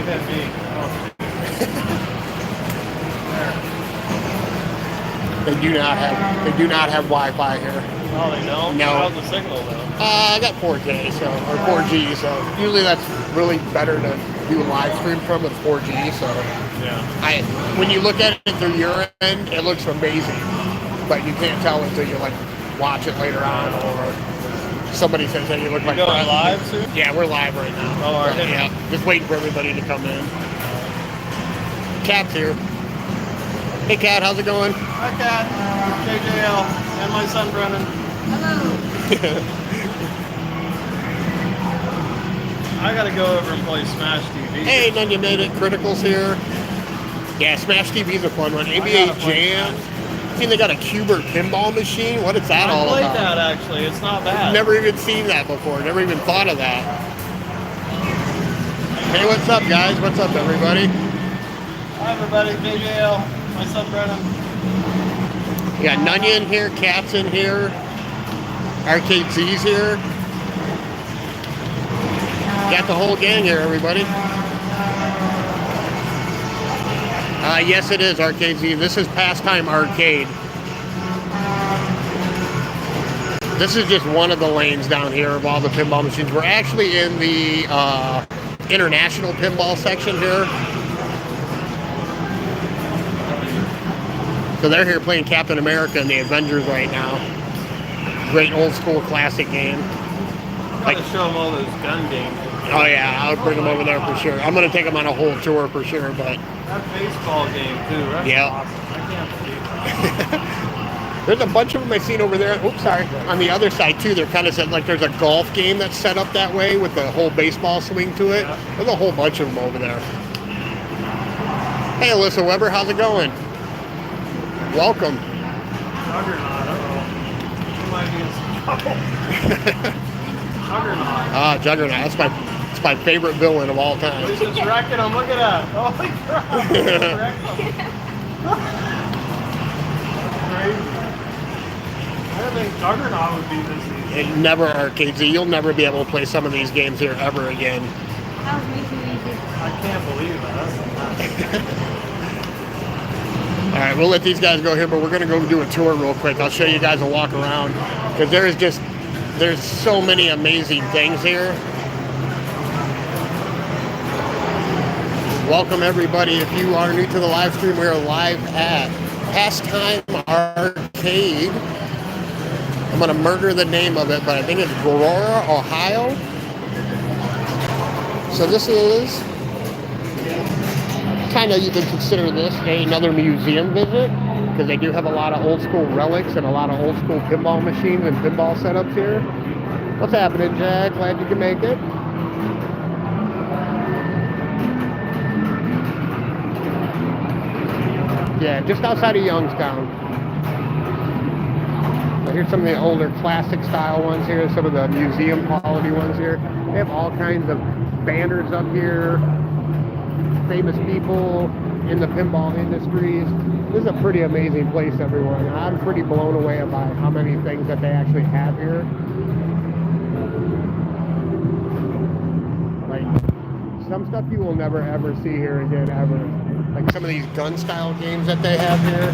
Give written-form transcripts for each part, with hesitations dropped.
hit me. Oh. They do not have Wi-Fi here. Oh, they don't? No. How's the signal though? I got 4K, or 4G, so usually that's really better to do a live stream from with 4G. So yeah. When you look at it through your end, it looks amazing, but you can't tell until you like watch it later on, or somebody says, "Hey, you look like." Going live soon? Yeah, we're live right now. Oh, all right. Yeah, just waiting for everybody to come in. Cat's here. Hey, Cat, how's it going? Hi, Cat. JJL and my son Brennan. Hello. I gotta go over and play Smash TV. Hey, none you made it. Critical's here. Yeah, Smash TV's a fun one. NBA Jam. Seen they got a Cubert pinball machine. What is that all about? I played that actually. It's not bad. Never even seen that before. Never even thought of that. Hey, what's up, guys? What's up, everybody? Hi, everybody. JJL. My son Brennan. We got Nunya in here, Cat's in here, Arcade Z's here. Got the whole gang here, everybody. Yes, it is Arcade Z. This is Pastime Arcade. This is just one of the lanes down here of all the pinball machines. We're actually in the international pinball section here. So they're here playing Captain America and the Avengers right now. Great old school classic game. I gotta show them all those gun games. Oh yeah, I'll bring them over there for sure. I'm gonna take them on a whole tour for sure, but that baseball game too. That's awesome. I can't believe that. There's a bunch of them I've seen over there. Oops, sorry. On the other side too, they're kind of set like there's a golf game that's set up that way with the whole baseball swing to it. Yeah. There's a whole bunch of them over there. Hey, Alyssa Weber, how's it going? Welcome. Juggernaut. You might be in some trouble. Juggernaut. Juggernaut. That's my favorite villain of all time. He's just wrecking him. Look at that. Holy crap. He's wrecking him. Crazy. I didn't think Juggernaut would be this easy. Never Arcade Z. You'll never be able to play some of these games here ever again. That was way too easy. I can't believe that. All right, we'll let these guys go here, but we're going to go do a tour real quick. I'll show you guys a walk around because there's so many amazing things here. Welcome, everybody. If you are new to the live stream, we are live at Pastime Arcade. I'm going to murder the name of it, but I think it's Aurora, Ohio. So this is kind of, you can consider this another museum visit because they do have a lot of old school relics and a lot of old school pinball machines and pinball setups here. What's happening, Jack? Glad you can make it. Yeah, just outside of Youngstown. Here's some of the older classic style ones here, some of the museum quality ones here. They have all kinds of banners up here, famous people in the pinball industries. This is a pretty amazing place, everyone. I'm pretty blown away by how many things that they actually have here. Like, some stuff you will never ever see here again, ever. Like some of these gun style games that they have here,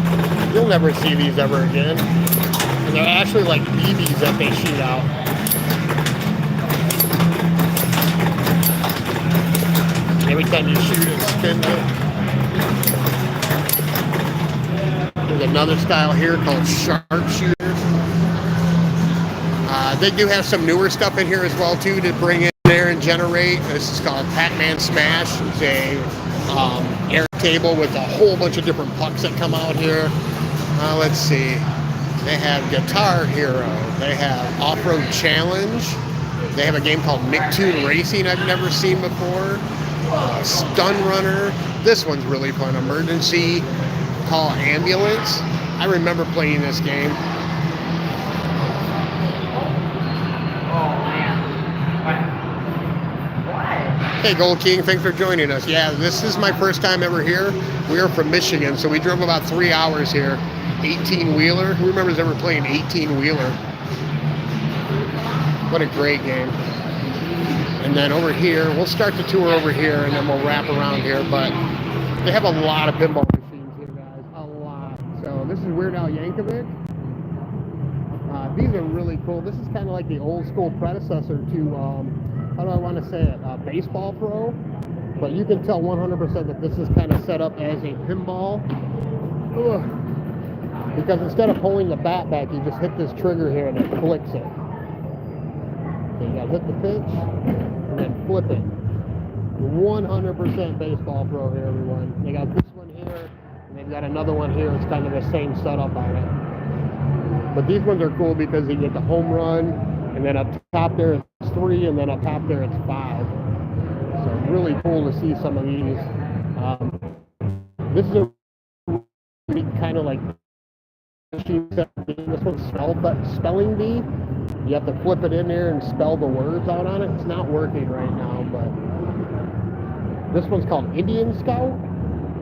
you'll never see these ever again. And they're actually like BBs that they shoot out. Every time you shoot it, spin it. There's another style here called sharpshooters. They do have some newer stuff in here as well too to bring in there and generate. This is called Pac-Man Smash. It's a air table with a whole bunch of different pucks that come out here. Let's see. They have Guitar Hero. They have Off-Road Challenge. They have a game called Nicktoon Racing I've never seen before. Stun Runner. This one's really fun. Emergency Call Ambulance. I remember playing this game. Hey Gold King, thanks for joining us. Yeah, this is my first time ever here. We are from Michigan, so we drove about 3 hours here. 18-wheeler. Who remembers ever playing 18-wheeler? What a great game. And then over here, we'll start the tour over here, and then we'll wrap around here. But they have a lot of pinball machines here, guys. A lot. So this is Weird Al Yankovic. These are really cool. This is kind of like the old school predecessor to, how do I want to say it, Baseball Pro. But you can tell 100% that this is kind of set up as a pinball. Ugh. Because instead of pulling the bat back, you just hit this trigger here and it flicks it. So you gotta hit the pitch and then flip it. 100% Baseball Pro here, everyone. They got this one here, and they've got another one here. It's kind of the same setup on it. But these ones are cool because you get the home run, and then up top there it's 3, and then up top there it's 5. So really cool to see some of these. This is a kind of like machine set. This one's spelling bee. You have to flip it in there and spell the words out on it. It's not working right now, but this one's called Indian Scout.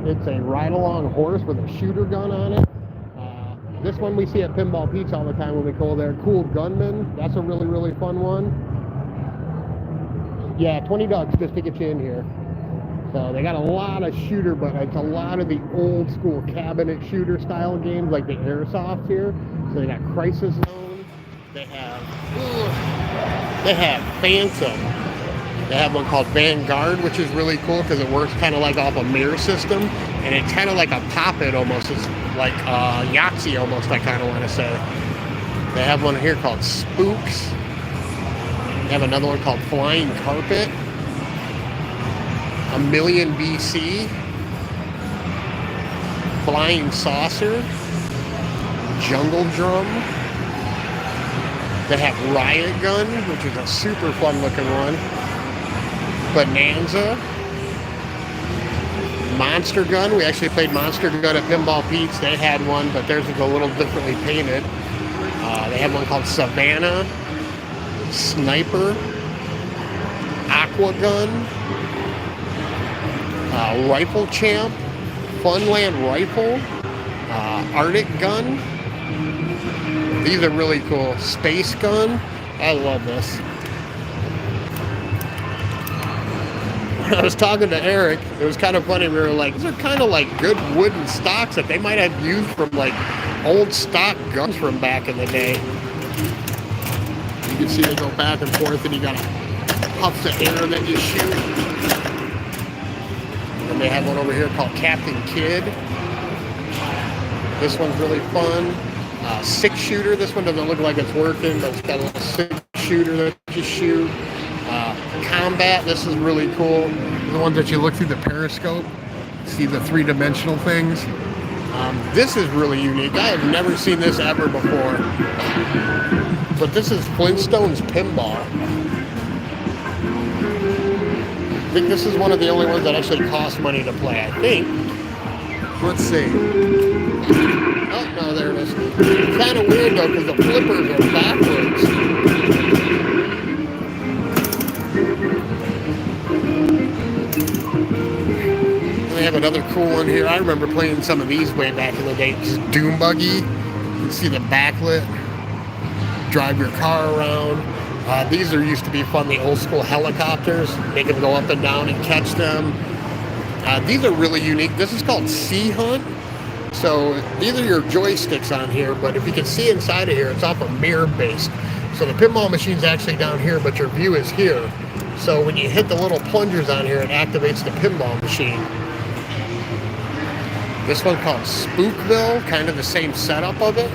It's a ride-along horse with a shooter gun on it. This one we see at Pinball Pete's all the time when we go there. Cool Gunman. That's a really, really fun one. Yeah, $20 just to get you in here. So they got a lot of shooter, but it's a lot of the old school cabinet shooter style games like the Airsoft here. So they got Crisis Zone. They have Phantom. They have one called Vanguard, which is really cool because it works kind of like off a mirror system, and it's kind of like a pop-it almost. It's like Yahtzee almost, I kind of want to say. They have one here called Spooks. They have another one called Flying Carpet. A Million BC. Flying Saucer. Jungle Drum. They have Riot Gun, which is a super fun looking one. Bonanza. Monster Gun. We actually played Monster Gun at Pinball Pete's. They had one, but theirs was a little differently painted. They have one called Savannah. Sniper. Aqua Gun. Rifle Champ. Funland Rifle. Arctic Gun. These are really cool. Space Gun. I love this. When I was talking to Eric, it was kind of funny. We were like, these are kind of like good wooden stocks that they might have used from like old stock guns from back in the day. You can see they go back and forth, and you got puffs of air that you shoot. And they have one over here called Captain Kidd. This one's really fun. 6-shooter. This one doesn't look like it's working, but it's got a little 6-shooter that you shoot. Combat. This is really cool. The ones that you look through the periscope, see the 3-dimensional things. This is really unique. I have never seen this ever before. But this is Flintstones Pinball. I think this is one of the only ones that actually cost money to play, I think. Let's see. Oh, no, there it is. It's kind of weird, though, because the flippers are backwards. They have another cool one here. I remember playing some of these way back in the day. This is Doom Buggy. You can see the backlit. Drive your car around. These used to be fun, the old school helicopters. They can go up and down and catch them. These are really unique. This is called Sea Hunt. So these are your joysticks on here, but if you can see inside of here, it's off a mirror based. So the pinball machine's actually down here, but your view is here. So when you hit the little plungers on here, it activates the pinball machine. This one called Spookville, kind of the same setup of it.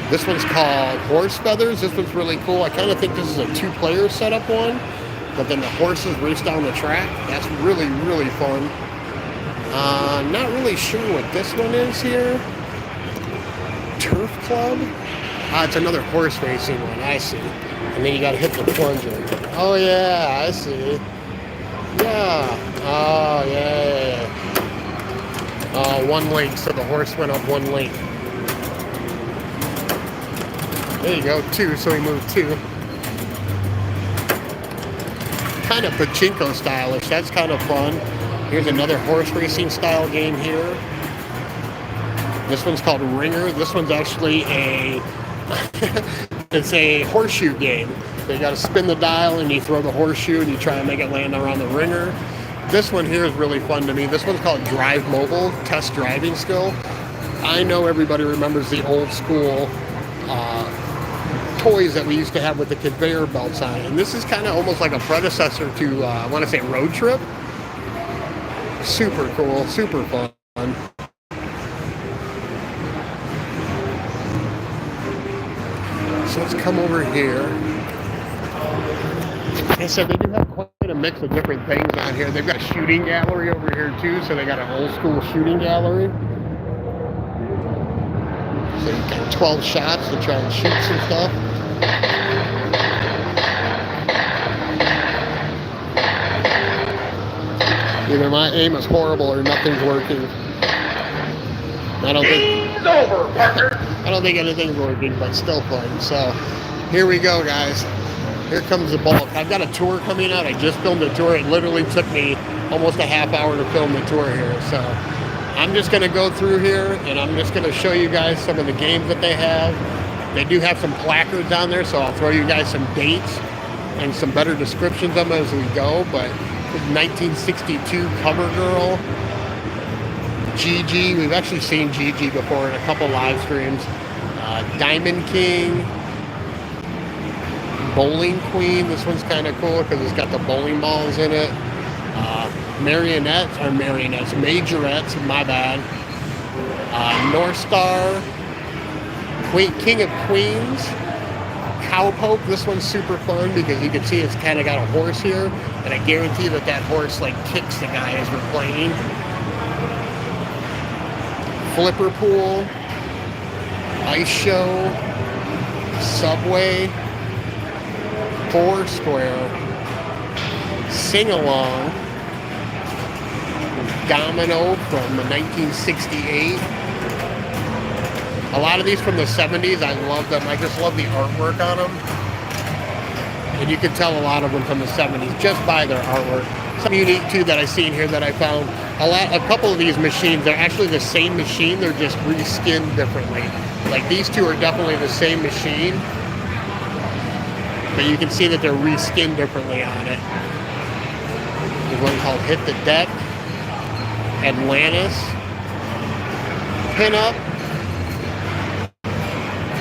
This one's called Horse Feathers. This one's really cool. I kind of think this is a 2-player setup one, but then the horses race down the track. That's really, really fun. Not really sure what this one is here. Turf Club? It's another horse racing one, I see. And then you gotta hit the plunger. Oh yeah, I see. Yeah. Oh yeah. One link, so the horse went up 1 link. There you go, 2, so he moved 2. Kind of pachinko stylish, that's kind of fun. Here's another horse racing style game here. This one's called Ringer. This one's actually a It's a horseshoe game. So you got to spin the dial and you throw the horseshoe and you try and make it land around the ringer. This one here is really fun to me. This one's called Drive Mobile, Test Driving Skill. I know everybody remembers the old school toys that we used to have with the conveyor belts on it. And this is kind of almost like a predecessor to, I want to say, Road Trip. Super cool, super fun. So let's come over here. Like I said, they do have quite a mix of different things on here. They've got a shooting gallery over here too, so they got an old school shooting gallery. So you got 12 shots to try and shoot some stuff. Either my aim is horrible or nothing's working. I don't think anything's working, but still fun. So here we go, guys. Here comes the bulk. I've got a tour coming out. I just filmed a tour. It literally took me almost a half hour to film the tour here. So I'm just going to go through here and I'm just going to show you guys some of the games that they have. They do have some placards on there, so I'll throw you guys some dates and some better descriptions of them as we go. But 1962 CoverGirl, Gigi. We've actually seen Gigi before in a couple live streams. Diamond King, Bowling Queen. This one's kind of cool because it's got the bowling balls in it. Majorettes, my bad. North Star, King of Queens, Cowpoke. This one's super fun because you can see it's kind of got a horse here, and I guarantee that that horse like kicks the guy as we're playing. Flipper Pool, Ice Show, Subway, Foursquare, Sing Along, Domino from 1968. A lot of these from the 70s, I love them. I just love the artwork on them. And you can tell a lot of them from the 70s just by their artwork. Some unique too that I seen here that I found. A couple of these machines, they're actually the same machine, they're just reskinned differently. Like these two are definitely the same machine, but you can see that they're reskinned differently on it. There's one called Hit the Deck, Atlantis, Pinup,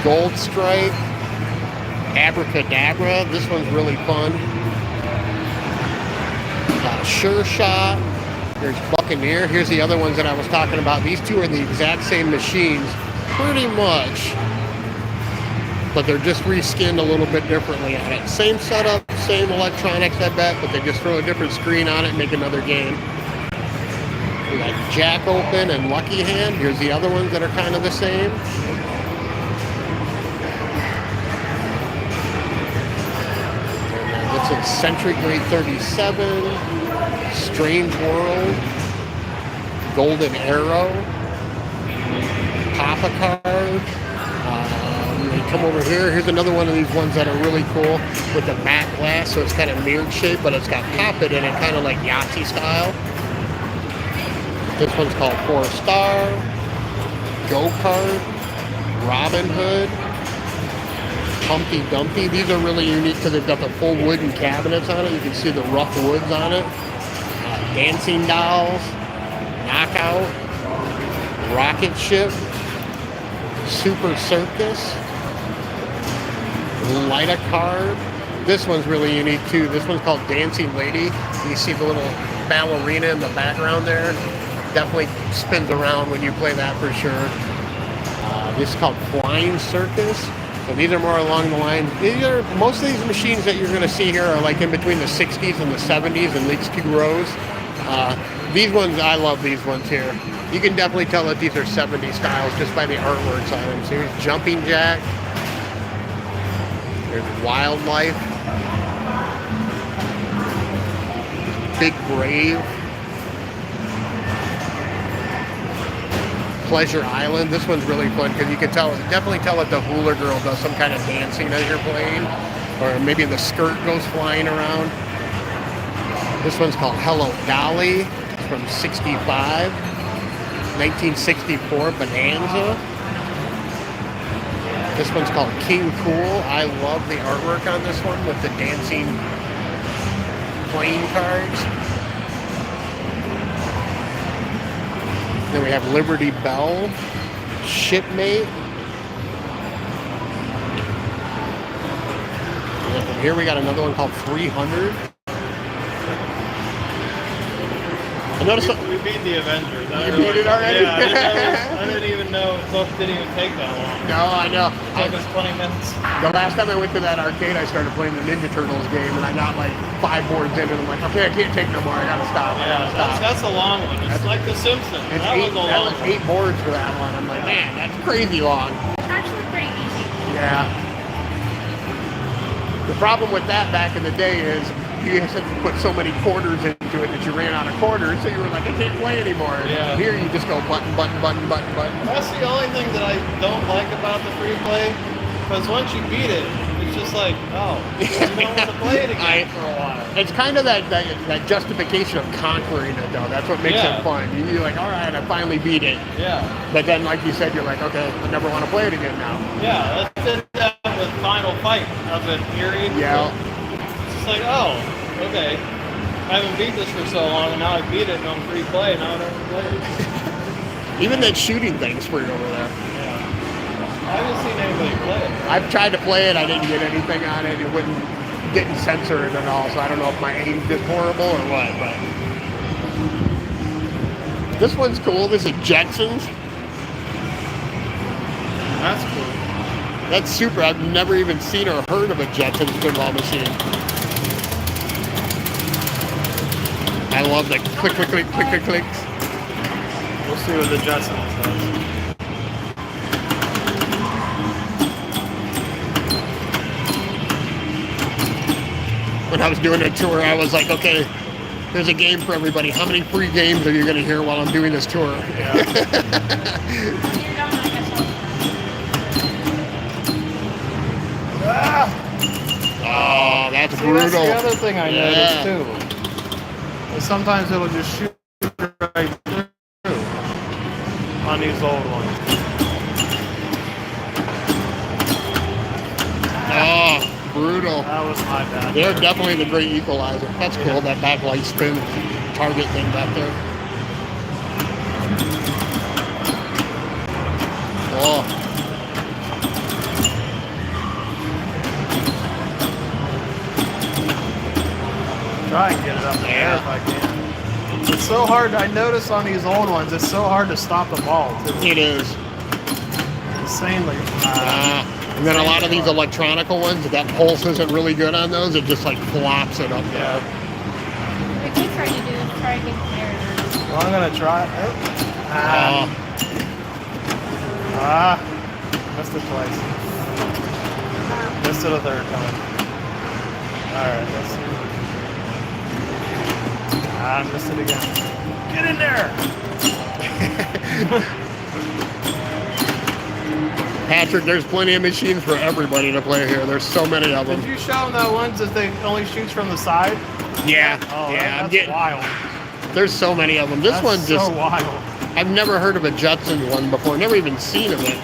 Gold Strike, Abracadabra. This one's really fun. Sure Shot. There's Buccaneer. Here's the other ones that I was talking about. These two are the exact same machines, pretty much, but they're just reskinned a little bit differently on it. Same setup, same electronics, I bet, but they just throw a different screen on it and make another game. We got Jack Open and Lucky Hand. Here's the other ones that are kind of the same. This is Century Grade 37, Strange World, Golden Arrow, Pop a Card. We come over here. Here's another one of these ones that are really cool with the matte glass, so it's kind of mirrored shape, but it's got Pop-It in it, kind of like Yahtzee style. This one's called 4 Star, Go-Kart, Robin Hood, Humpty Dumpty. These are really unique because they've got the full wooden cabinets on it. You can see the rough woods on it. Dancing Dolls, Knockout, Rocket Ship, Super Circus, Light a Card. This one's really unique too. This one's called Dancing Lady. You see the little ballerina in the background there. Definitely spins around when you play that for sure. This is called Flying Circus. So these are more along the lines. Most of these machines that you're going to see here are like in between the 60s and the 70s in these two rows. These ones, I love these ones here. You can definitely tell that these are 70s styles just by the artworks on them. So here's Jumping Jack. There's Wildlife. Big Brave. Pleasure Island. This one's really fun because you can definitely tell that the hula girl does some kind of dancing as you're playing, or maybe the skirt goes flying around. This one's called Hello Dolly from 65, 1964 Bonanza. This one's called King Cool. I love the artwork on this one with the dancing playing cards. Then we have Liberty Bell, Shipmate. And here we got another one called 300. I noticed we beat the Avengers. You beat it already? Yeah, I didn't even know it didn't even take that long. No, I know. It took us 20 minutes. The last time I went to that arcade, I started playing the Ninja Turtles game, and I got like 5 boards in, and I'm like, okay, I can't take no more. I gotta stop. That's a long one. It's like The Simpsons. That was 8 boards for that one. I'm like, man, that's crazy long. It's actually pretty easy. Yeah. The problem with that back in the day is you had to put so many quarters into it that you ran out of quarters, so you were like, I can't play anymore. Yeah. Here you just go button, button, button, button, button. That's the only thing that I don't like about the free play, because once you beat it, it's just like, oh, you don't want to play it again for a while. It's kind of that justification of conquering it, though. That's what makes it fun. You're like, all right, I finally beat it. Yeah. But then, like you said, you're like, okay, I never want to play it again now. Yeah, that's did that with Final Fight of it, Eerie. Yeah. It's just like, oh, okay. I haven't beat this for so long, and now I beat it, and I'm free play, now I don't play it. Even that shooting thing's free over there. Yeah. I haven't seen anybody play it. I've tried to play it. I didn't get anything on it. It didn't censor it at all, so I don't know if my aim's just horrible or what, but... This one's cool. This is Jetsons. That's cool. That's super. I've never even seen or heard of a Jetsons pinball machine. I love the click, click, click, click, click, clicks. We'll see what the Jetsons does. When I was doing a tour, I was like, okay, there's a game for everybody. How many free games are you going to hear while I'm doing this tour? Oh, that's brutal. That's the other thing I noticed too. Is sometimes it'll just shoot right through on these old ones. Oh, brutal. That was my bad. They're definitely the great equalizer. That's cool, that backlight spin target thing back there. Oh. Try and get it up in the air if I can. It's so hard. I notice on these old ones, it's so hard to stop the ball too. It is. Insanely. And then a lot of these electronical ones, if that pulse isn't really good on those, it just like flops it up there. What we try to do is try to get there. Well, I'm gonna try it. Missed it twice. Missed it a third time. Alright, let's see. I missed it again. Get in there! Patrick, there's plenty of machines for everybody to play here. There's so many of them. Did you show them that ones that they only shoots from the side? Yeah. Oh, yeah, that's wild. There's so many of them. This That's one's just so wild. I've never heard of a Jetsons one before. Never even seen of it.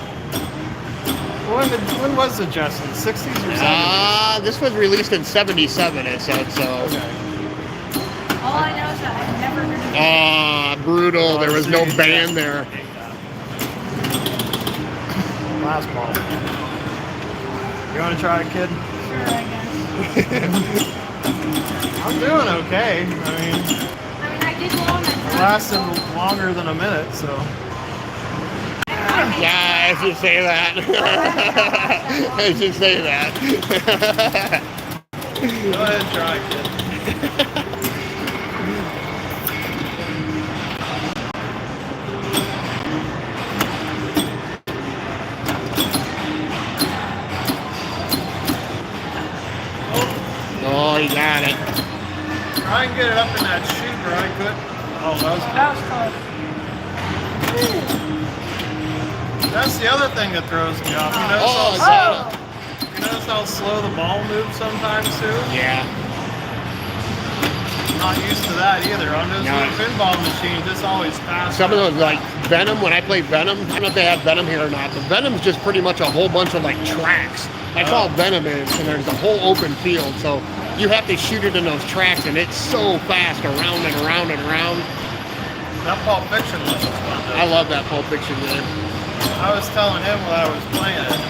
When was the Jetsons? 60s or 70s? This was released in '77. It said so. Okay. All I know is that I've never heard of it. Brutal. There was no band there. Last ball. You want to try it, kid? Sure, I guess. I'm doing okay. I did one It lasted longer than a minute, so. Yeah, I should say that. I should say that. Go ahead and try it, kid. Oh, you got it. Try and get it up in that chute, or I could. Oh, That was close. That's the other thing that throws me off. You notice how slow the ball moves sometimes too? Yeah. not used to that either. On those No. little pinball machines, it's always fast. Some of those, like Venom, when I played Venom, I don't know if they have Venom here or not, but Venom's just pretty much a whole bunch of like tracks. That's all Venom is, and there's a whole open field, so you have to shoot it in those tracks, and it's so fast, around and around and around. That Pulp Fiction was fun, though. I love that Pulp Fiction game. I was telling him while I was playing it,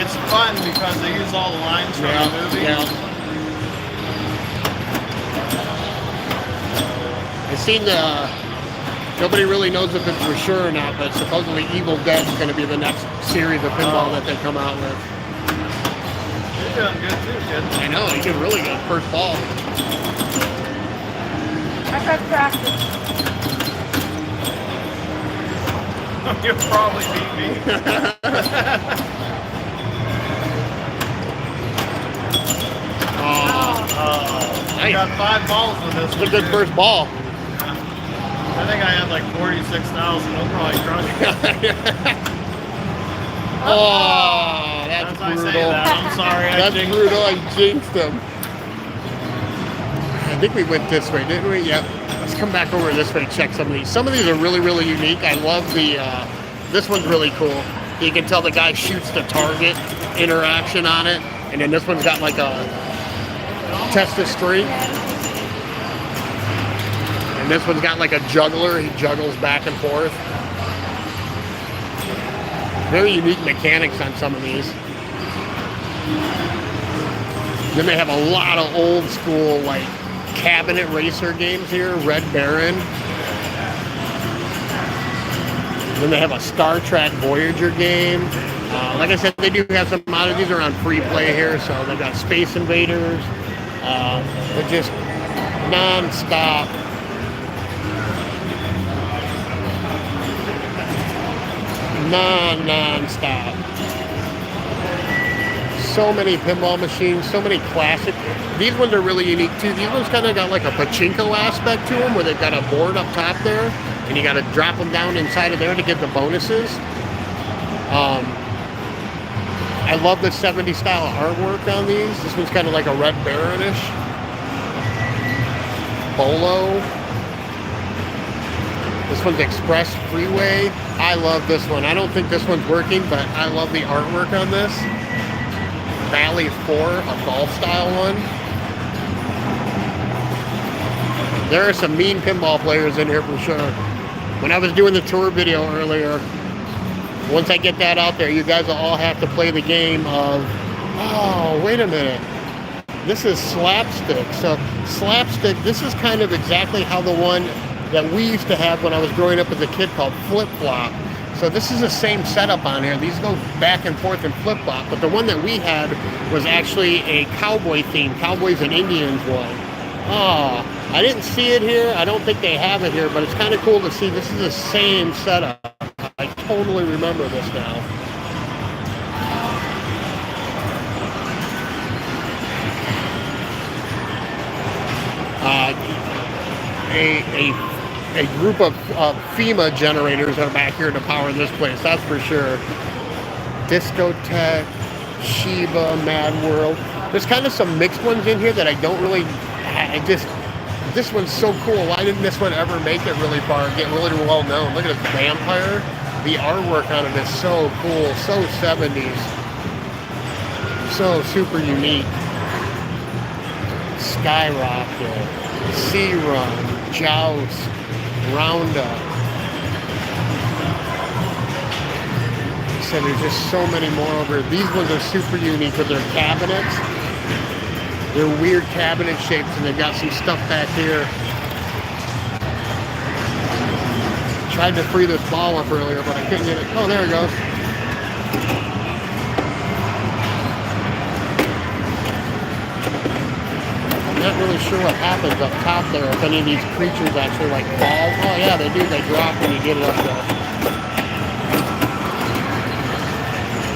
it's fun because they use all the lines from the movie. Yeah. I've seen nobody really knows if it's for sure or not, but supposedly Evil Dead is going to be the next series of pinball that they come out with. You're doing good too, kid. I know, you did really good. First ball. I've had practice. You'll probably beat me. I got 5 balls with this. It's a good first ball. I think I had like 46,000. He'll probably crush it. Oh, that's As I brutal. say that, I'm sorry. That's brutal. I jinxed him. I think we went this way, didn't we? Yep. Let's come back over this way and check some of these. Some of these are really, really unique. I love the, this one's really cool. You can tell the guy shoots the target interaction on it. And then this one's got like a test of strength. And this one's got like a juggler. He juggles back and forth. Very unique mechanics on some of these. Then they have a lot of old school like cabinet racer games here. Red Baron. Then they have a Star Trek Voyager game. Like I said, they do have some of these are on free play here. So they've got Space Invaders. They're just non-stop. Non-stop. So many pinball machines, so many classic. These ones are really unique too. These ones kind of got like a pachinko aspect to them where they've got a board up top there and you got to drop them down inside of there to get the bonuses. I love the 70s style artwork on these. This one's kind of like a Red Baron-ish. Bolo. This one's Express Freeway. I love this one. I don't think this one's working, but I love the artwork on this. Valley 4, a golf style one. There are some mean pinball players in here for sure. When I was doing the tour video earlier, once I get that out there, you guys will all have to play the game of, oh, wait a minute. This is Slapstick. So Slapstick, this is kind of exactly how the one that we used to have when I was growing up as a kid called Flip Flop. So this is the same setup on here. These go back and forth in Flip Flop, but the one that we had was actually a cowboy theme, Cowboys and Indians one. Oh, I didn't see it here. I don't think they have it here, but it's kind of cool to see. This is the same setup. I totally remember this now. A group of FEMA generators are back here to power this place, that's for sure. Discotheque, Sheba, Mad World. There's kind of some mixed ones in here that I don't really, this one's so cool. Why didn't this one ever make it really far and get really well known? Look at this vampire. The artwork on it is so cool, so 70s. So super unique. Skyrocket, Sea Run, Joust, Roundup. So there's just so many more over. These ones are super unique with their cabinets. They're weird cabinet shapes and they've got some stuff back here. Tried to free this ball up earlier, but I couldn't get it. Oh, there it goes. I'm not really sure what happens up top there, if any of these creatures actually like fall. Oh yeah, they do. They drop when you get it up there.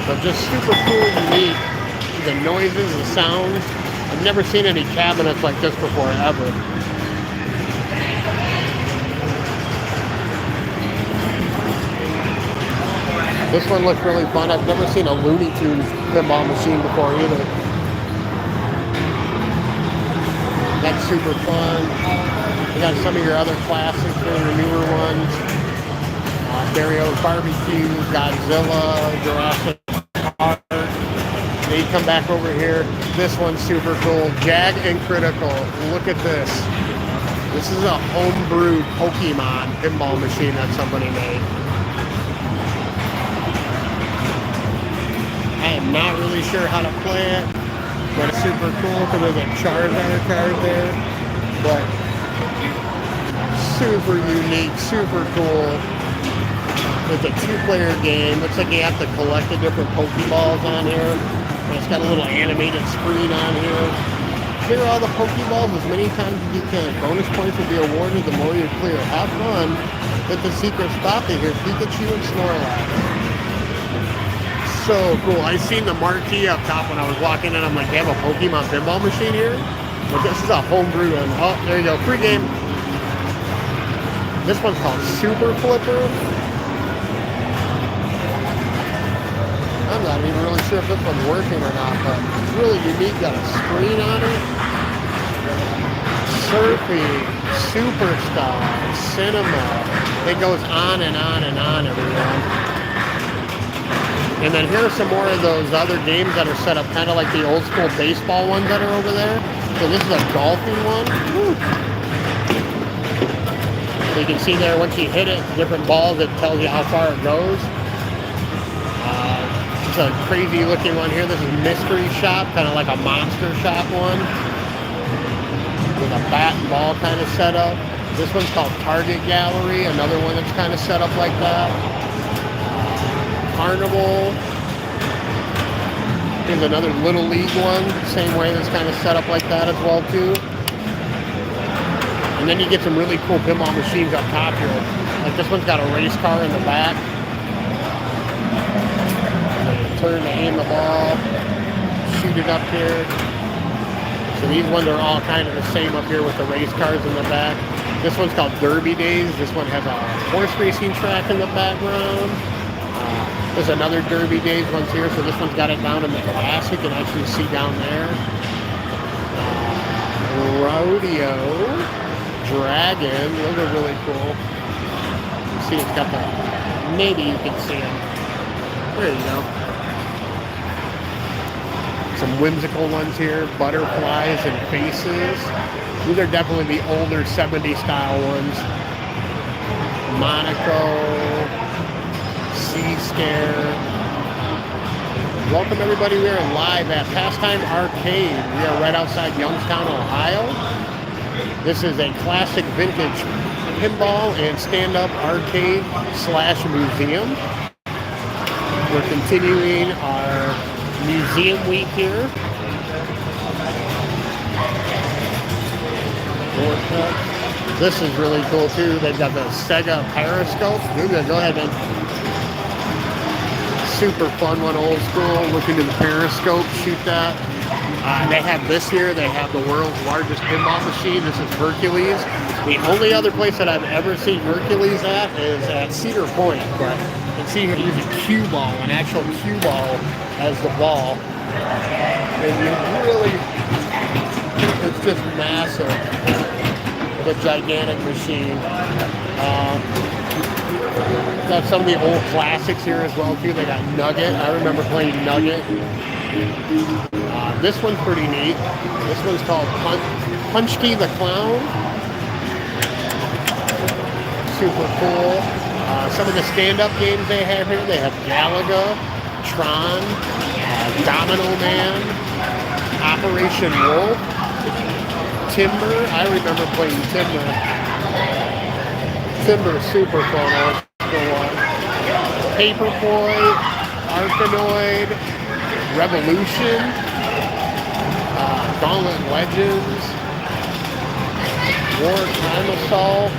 But just super cool, unique. The noises, the sounds. I've never seen any cabinets like this before, ever. This one looks really fun. I've never seen a Looney Tunes pinball machine before either. That's super fun. You got some of your other classics here, the newer ones. Mario's Barbecue, Godzilla, Jurassic Park. Then you come back over here. This one's super cool. Jag and Critical. Look at this. This is a homebrew Pokemon pinball machine that somebody made. I am not really sure how to play it, but it's super cool because there's a Charizard card there. But super unique, super cool. It's a two-player game. Looks like you have to collect the different Pokeballs on here. And it's got a little animated screen on here. Clear all the Pokeballs as many times as you can. Bonus points will be awarded the more you clear. Have fun. Hit the secret spot to hear Pikachu and Snorlax. So cool. I seen the marquee up top when I was walking in. I'm like, they have a Pokemon pinball machine here? But this is a homebrew one. Oh, there you go. Free game. This one's called Super Flipper. I'm not even really sure if this one's working or not, but it's really unique. Got a screen on it. Surfing, Superstar, Cinema. It goes on and on and on, everyone. And then here are some more of those other games that are set up kind of like the old school baseball ones that are over there. So this is a golfing one. Woo. So you can see there, once you hit it, different balls, it tells you how far it goes. It's a crazy looking one here. This is Mystery Shop, kind of like a Monster Shop one. With a bat and ball kind of setup. This one's called Target Gallery, another one that's kind of set up like that. Carnival. Here's another Little League one, same way, that's kind of set up like that as well too. And then you get some really cool pinball machines up top here. Like this one's got a race car in the back. Turn to aim the ball, shoot it up here. So these ones are all kind of the same up here with the race cars in the back. This one's called Derby Days. This one has a horse racing track in the background. There's another Derby Days one's here, so this one's got it down in the glass. You can actually see down there. Rodeo, Dragon, those are really cool. You see it's got the, maybe you can see them. There you go. Some whimsical ones here, butterflies and faces. These are definitely the older 70s style ones. Monaco, Sea Scare. Welcome everybody, we are live at Time Arcade. We are right outside Youngstown, Ohio. This is a classic vintage pinball and stand-up arcade / museum. We're continuing our museum week here. This is really cool too. They've got the Sega Periscope. Go ahead, man. Super fun one, old school. Look into the Periscope, shoot that. They have this here. They have the world's largest pinball machine. This is Hercules. The only other place that I've ever seen Hercules at is at Cedar Point. But you can see here, use a cue ball, an actual cue ball as the ball. And you really, it's just massive. The gigantic machine. Got some of the old classics here as well too. They got Nugget. I remember playing Nugget. This one's pretty neat. This one's called Punchki the Clown. Super cool. Some of the stand-up games they have here. They have Galaga, Tron, Domino Man, Operation Wolf, Timber. I remember playing Timber. Timber, super fun. Paperboy, Arkanoid, Revolution, Gauntlet Legends, War Time Assault.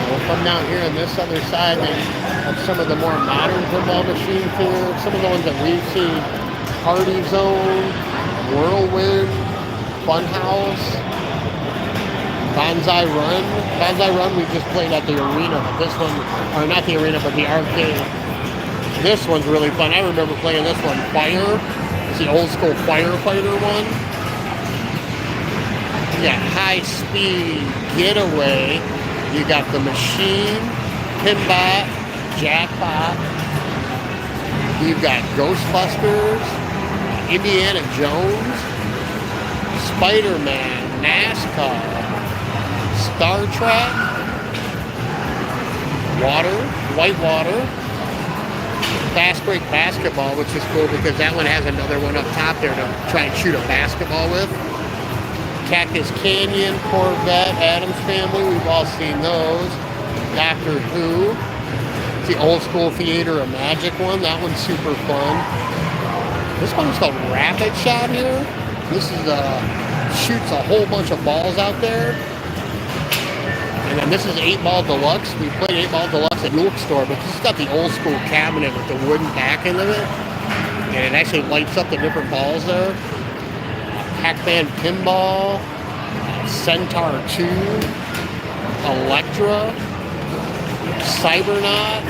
We'll come down here on this other side and have some of the more modern pinball machines here. Some of the ones that we've seen. Party Zone, Whirlwind, Funhouse, Banzai Run. Banzai Run we just played at the arena, but this one, or not the arena, but the arcade. This one's really fun. I remember playing this one. Fire. It's the old school firefighter one. You got High Speed Getaway. You got the Machine, Pinbot, Jackpot. You've got Ghostbusters, Indiana Jones, Spider-Man, NASCAR, Star Trek, Water, Whitewater, Fast Break Basketball, which is cool because that one has another one up top there to try and shoot a basketball with. Cactus Canyon, Corvette, Addams Family, we've all seen those. Doctor Who, it's the Old School Theater of Magic one, that one's super fun. This one's called Rapid Shot here. This is shoots a whole bunch of balls out there. And then this is 8-Ball Deluxe. We played 8-Ball Deluxe at Newark store, but this has got the old school cabinet with the wooden back end of it. And it actually lights up the different balls there. Pac-Man Pinball, Centaur 2, Electra, Cybernaut,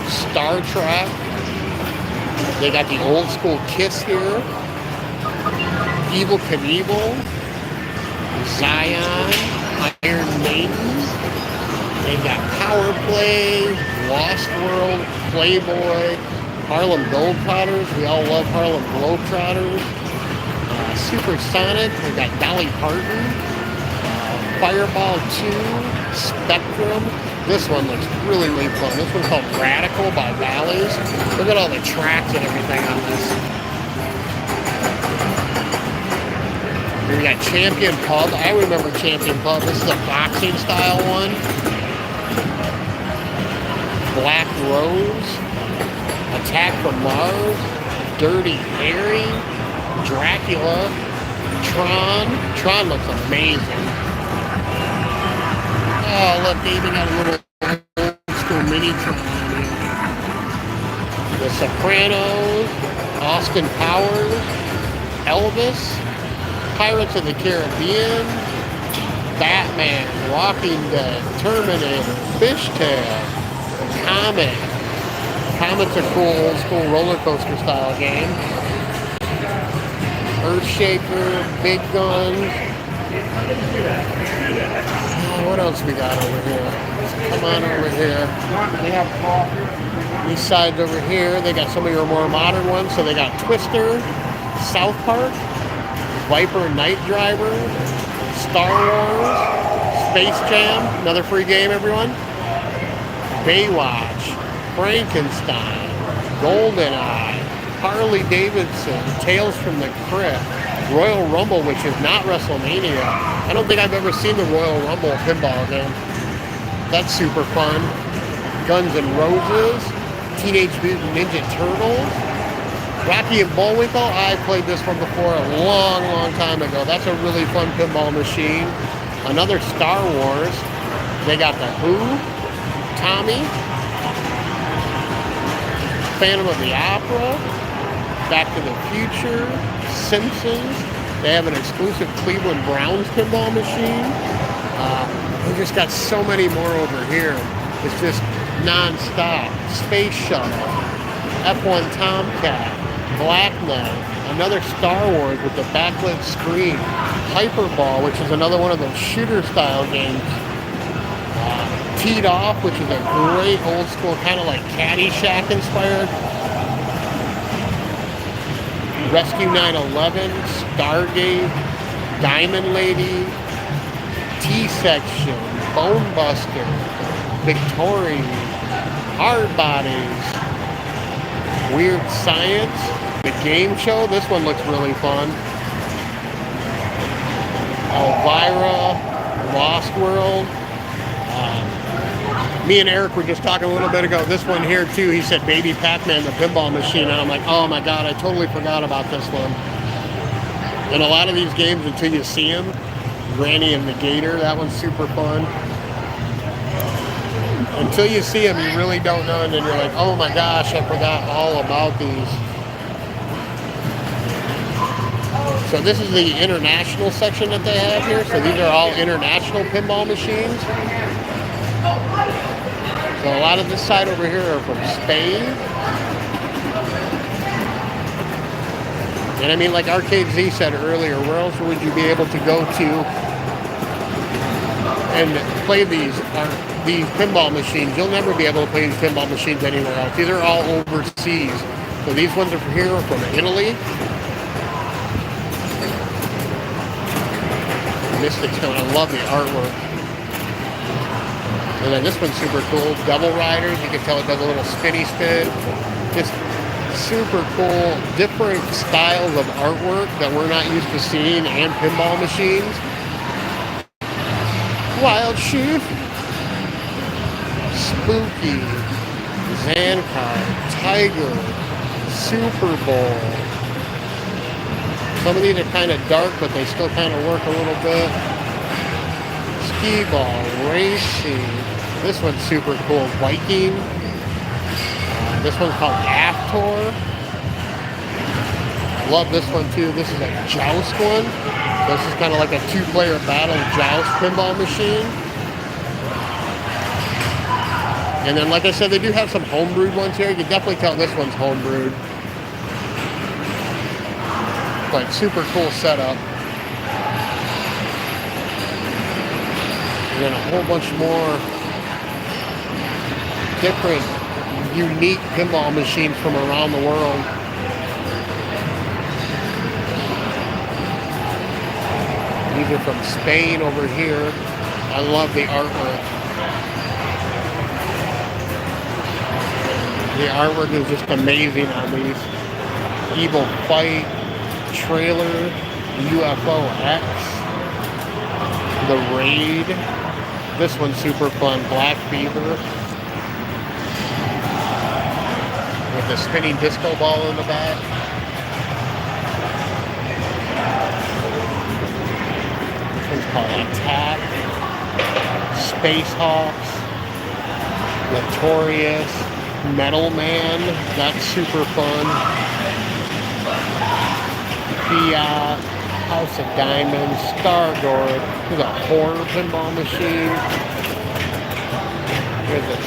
Star Trek. They got the old school Kiss here. Evil Knievel, Zion, Iron Maiden. They've got Power Play, Lost World, Playboy, Harlem Globetrotters. We all love Harlem Globetrotters. Supersonic. We've got Dolly Parton. Fireball 2, Spectrum. This one looks really, really fun. This one's called Radical by Valleys. Look at all the tracks and everything on this. We got Champion Pub. I remember Champion Pub. This is a boxing style one. Black Rose. Attack from Mars. Dirty Harry. Dracula. Tron. Tron looks amazing. Oh, look, they even got a little old school mini Tron here. The Sopranos. Austin Powers. Elvis. Pirates of the Caribbean, Batman, Walking Dead, Terminator, Fishtail, Comet. Comet's a cool old school roller coaster style game. Earthshaker, Big Guns. Oh, what else we got over here? Come on over here. These sides over here, they got some of your more modern ones. So they got Twister, South Park, Viper Night Driver, Star Wars, Space Jam, another free game, everyone. Baywatch, Frankenstein, GoldenEye, Harley Davidson, Tales from the Crypt, Royal Rumble, which is not WrestleMania. I don't think I've ever seen the Royal Rumble pinball game. That's super fun. Guns N' Roses, Teenage Mutant Ninja Turtles, Rocky and Bullwinkle. I played this one before a long, long time ago. That's a really fun pinball machine. Another Star Wars. They got the Who, Tommy, Phantom of the Opera, Back to the Future, Simpsons. They have an exclusive Cleveland Browns pinball machine. We just got so many more over here. It's just non-stop. Space Shuttle, F1 Tomcat, Black Knight, another Star Wars with the backlit screen, Hyperball, which is another one of those shooter-style games, Teed Off, which is a great old school, kind of like Caddyshack inspired, Rescue 911, Stargate, Diamond Lady, T-Section, Bone Buster, Victoria, Hard Bodies, Weird Science, The Game Show. This one looks really fun. Elvira, Lost World. Me and Eric were just talking a little bit ago. This one here too, he said Baby Pac-Man, the pinball machine. And I'm like, oh my God, I totally forgot about this one. And a lot of these games, until you see them, Granny and the Gator, that one's super fun. Until you see them, you really don't know, and then you're like, oh my gosh, I forgot all about these. So this is the international section that they have here. So these are all international pinball machines. So a lot of this side over here are from Spain. And I mean, like Arcade Z said earlier, where else would you be able to go to and play these pinball machines. You'll never be able to play these pinball machines anywhere else. These are all overseas. So these ones are here from Italy. Mystic Stone. I love the artwork. And then this one's super cool. Devil Riders. You can tell it does a little spinny spin. Just super cool, different styles of artwork that we're not used to seeing, and pinball machines. Wild Shoot, Spooky, Zancard, Tiger, Super Bowl. Some of these are kind of dark, but they still kind of work a little bit. Skee Ball, Racing. This one's super cool. Viking. This one's called Aftor. Love this one too. This is a Joust one. This is kind of like a two-player battle Joust pinball machine. And then, like I said, they do have some homebrewed ones here. You can definitely tell this one's homebrewed. But super cool setup. And then a whole bunch more different, unique pinball machines from around the world. These are from Spain over here. I love the artwork. The artwork is just amazing on these. Evil Fight, Trailer, UFO X, The Raid. This one's super fun. Black Fever. With the spinning disco ball in the back. This one's called Attack. Space Hawks. Notorious. Metal Man. That's super fun. Fiat. House of Diamonds. Stargord. There's a horror pinball machine. There's a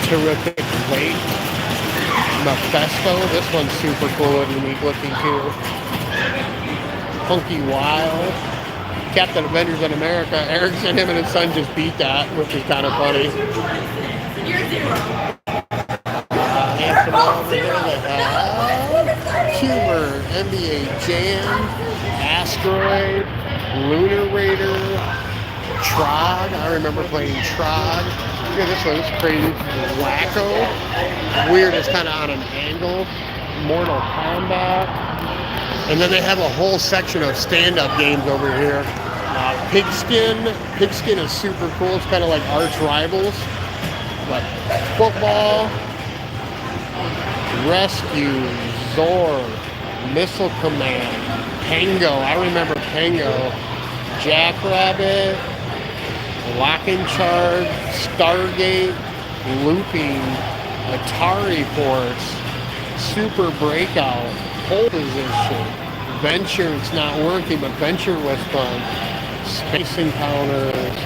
terrific lake. Mephisto, this one's super cool and unique looking too. Funky Wild. Captain Avengers in America. Erickson, him and his son just beat that, which is kind of funny. You're zero. And some more over here that Humor, NBA Jam, Asteroid, Lunar Raider, Trog. I remember playing Trog. Yeah, this one's crazy. Wacko. Weird, it's kind of on an angle. Mortal Kombat. And then they have a whole section of stand-up games over here. Pigskin. Pigskin is super cool. It's kind of like arch rivals. But football. Rescue. Zord. Missile Command. Pango. I remember Pango. Jackrabbit. Lock and Charge, Stargate, Looping, Atari Force, Super Breakout, Pole Position, Venture, it's not working, but Venture was fun, Space Encounters,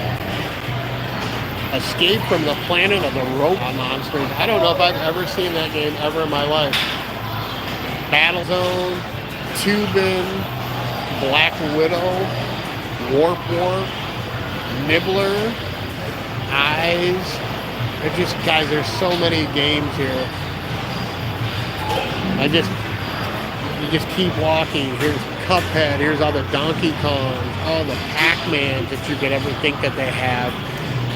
Escape from the Planet of the Robot Monsters. I don't know if I've ever seen that game ever in my life. Battlezone, Tubin, Black Widow, Warp, Nibbler, Eyes. They're just, guys, there's so many games here. You just keep walking. Here's Cuphead, here's all the Donkey Kongs, all the Pac-Mans that you could ever think that they have.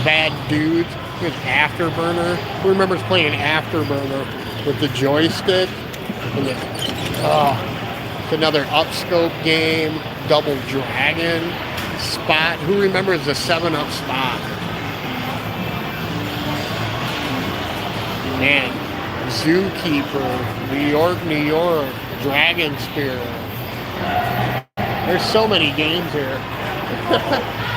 Bad Dudes. Here's Afterburner. Who remembers playing Afterburner with the joystick? And it's another upscope game. Double Dragon. Spot. Who remembers the 7-Up Spot? Man. Zookeeper. New York, New York. Dragon Spear. There's so many games here.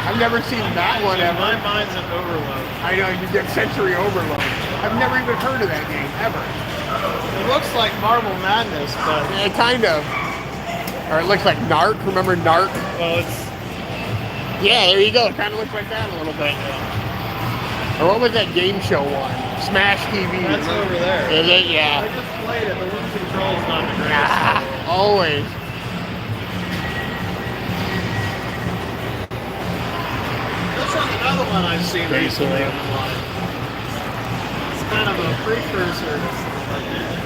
I've never seen that one ever. My mind's an overload. I know, you get sensory overload. I've never even heard of that game, ever. It looks like Marble Madness, but... Yeah, kind of. Or it looks like Narc. Remember Narc? Well, it's... Yeah, there you go. It kind of looks like that a little bit. Or what was that game show one? Smash TV. That's over there. Is it? Yeah. I just played it. The room control's not the greatest. Ah, always. This one's another one one I've seen Pretty recently cool. online. It's kind of a precursor to something like that.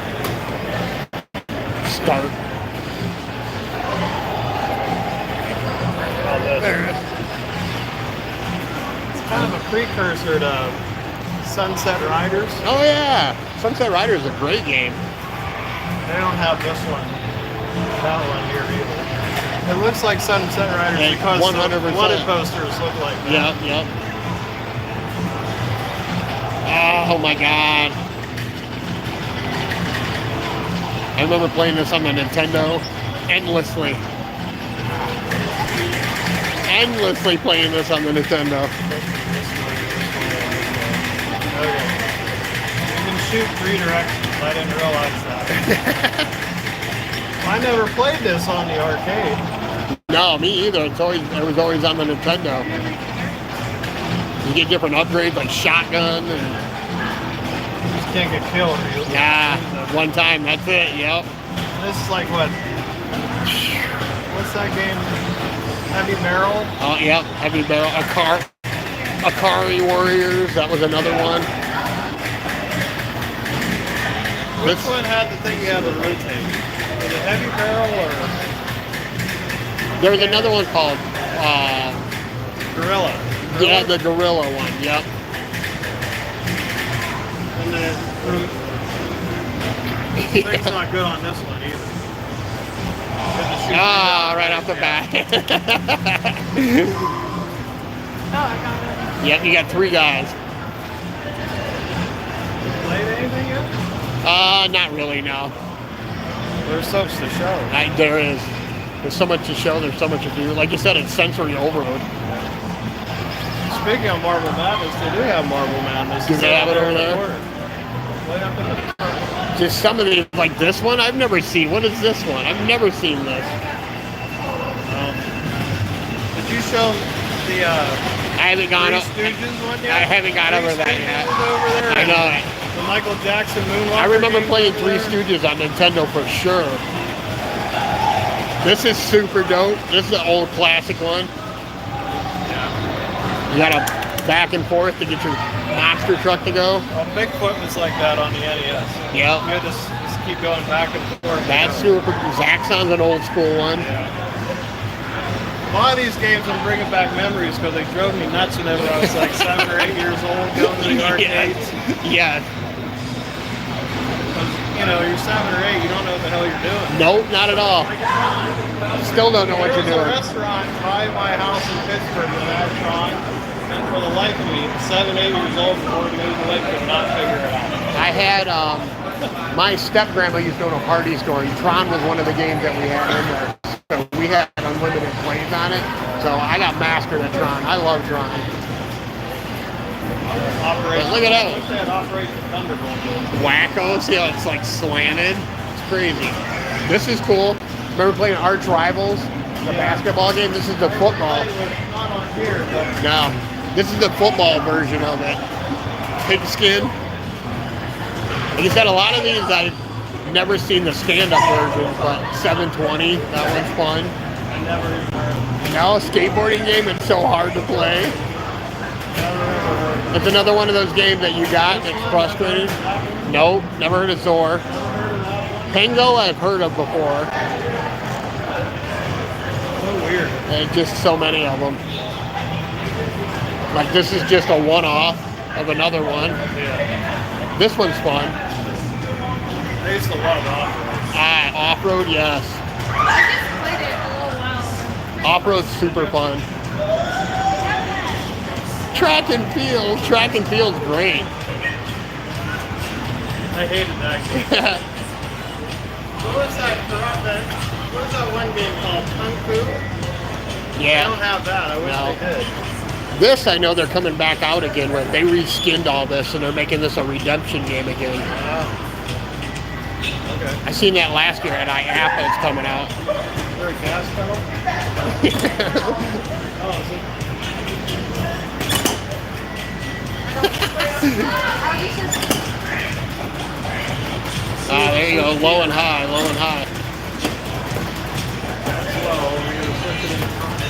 Start. There it is. It's kind of a precursor to Sunset Riders. Oh yeah, Sunset Riders is a great game. They don't have this one, that one here either. It looks like Sunset Riders Yeah, because 100%. the wanted posters look like that. Yep, yep. Oh my god. I remember playing this on the Nintendo endlessly. Endlessly playing this on the Nintendo. Okay. You can shoot 3 directions. I didn't realize that. I never played this on the arcade. No, me either. It was always on the Nintendo. You get different upgrades like shotgun and Just can't get killed. yeah, one time, that's it, yep. This is like what? What's that game? Heavy Barrel? Oh, yep, Heavy Barrel, Akari Warriors, that was another one. Which one had the thing you had to rotate? Was it Heavy Barrel or There was another one called, Gorilla? yeah, the Gorilla one, yep. And then the thing's not good on this one either. Ah, right off the bat. Oh, I got it. Yep, you got 3 guys. Played anything yet? Not really, no. There's so much to show. There is. There's so much to show, there's so much to do. Like you said, it's sensory overload. Speaking of Marble Madness, they do have Marble Madness. Do they have it over there? Right up in the corner. Just some of these, like this one, I've never seen. What is this one? I've never seen this. Did you show the I haven't gone Three up. Stooges one yet? I haven't got over that Three yet. Stooges over there. I know it. The Michael Jackson Moonwalker. I remember games playing over Three there. Stooges on Nintendo for sure. This is super dope. This is an old classic one. You got to back and forth to get your monster truck to go. Well, Bigfoot was like that on the NES. Yep. You had to just keep going back and forth. That's super. Zaxxon's an old school one. A lot of these games I'm bringing back memories because they drove me nuts whenever I was like 7 or 8 years old going to the arcades. Yeah. You know, you're 7 or 8, you don't know what the hell you're doing. Nope, not at all. Still don't know what you're There was doing. a restaurant by my house in Pittsburgh that I had tried, and for the life of me, 7, 8 years old before we moved away, could not figure it out. I had, my step-grandma used to own a party store, and Tron was one of the games that we had in there. So we had unlimited plays on it. So I got mastered at Tron. I love Tron. Operation, But look at that. I wish they had Operation Thunderbolt. Wacko, see how it's like slanted? It's crazy. This is cool. Remember playing Arch Rivals, the basketball game? This is the football. It's not on here, but No, this is the football version of it. Pigskin. Like I said, a lot of these I've never seen the stand-up version, but 720, that one's fun. I never even heard of it. Now a skateboarding game, it's so hard to play. It's another one of those games that you got that's frustrating. Nope, never heard of Zor. Pengo I've heard of before. So weird. And just so many of them. Like this is just a one-off of another one. Yeah. This one's fun. I used to love off-road. Off-road, yes. I just played it a little while ago. Off-road's super fun. Track and field's great. I hated that game. What was that one game called? Kung Fu? I Yeah. don't have that. I wish No. they did. This, I know they're coming back out again with. They reskinned all this and they're making this a redemption game again. Okay. I seen that last year at IAPA. It's coming out. Is there a gas pedal? Oh, is it? There you go. Low and high, low and high. Well, we're gonna switch it in the front.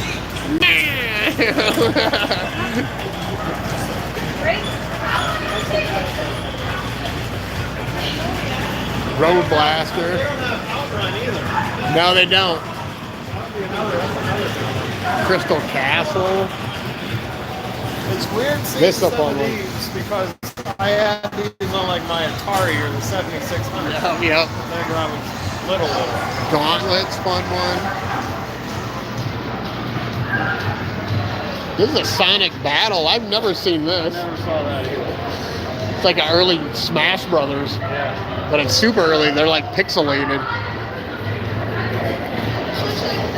Road Blaster. No, they don't. Crystal Castle. It's weird seeing This some up on of one. these because I had these on like my Atari or the 7600. Yep. Whenever I was little. Gauntlet's fun one. This is a Sonic Battle. I've never seen I this. never saw that either. It's like an early Smash Brothers, Yeah. but it's super early. They're like pixelated.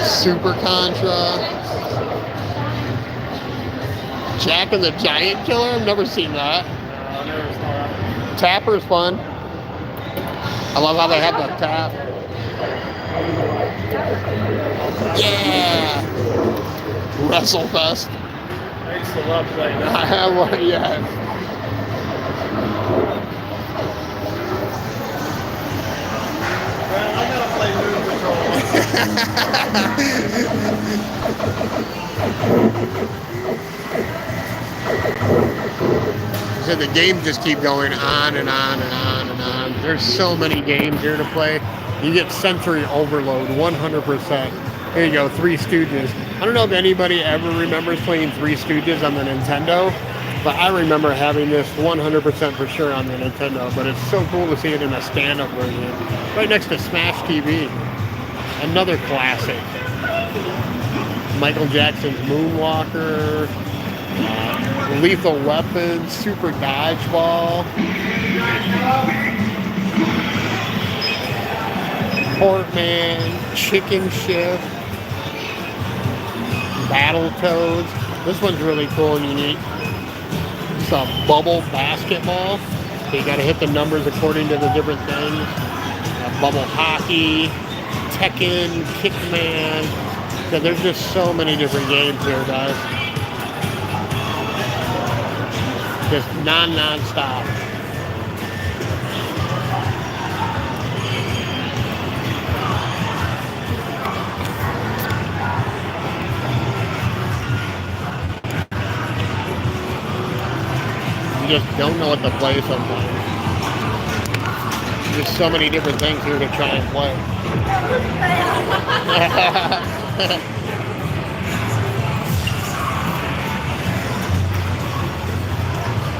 Super Contra. Jack and the Giant Killer. I've never seen that. No, I never saw that. Tapper's fun. I love how they have the tap. Yeah. WrestleFest. I used to love playing that. I have one, yeah. Well, I gotta play Moon Patrol. So the games just keep going on and on and on and on. There's so many games here to play. You get sensory overload, 100%. Here you go, Three Stooges. I don't know if anybody ever remembers playing Three Stooges on the Nintendo, but I remember having this 100% for sure on the Nintendo. But it's so cool to see it in a stand-up version. Right next to Smash TV. Another classic. Michael Jackson's Moonwalker. Lethal Weapon, Super Dodgeball. Portman, Chicken Shift. Battletoads. This one's really cool and unique. It's a bubble basketball. So you gotta hit the numbers according to the different things. Bubble hockey, Tekken, Kickman. So there's just so many different games here, guys. Just non-stop. You just don't know what to play sometimes. There's so many different things here to try and play.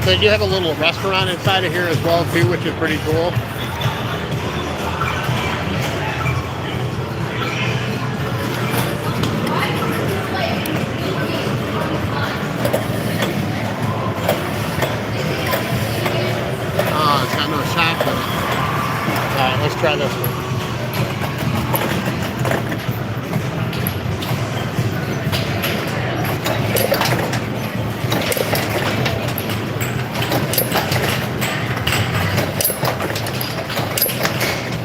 So you have a little restaurant inside of here as well too, which is pretty cool. Oh, it's got no shots in it. Alright, let's try this one.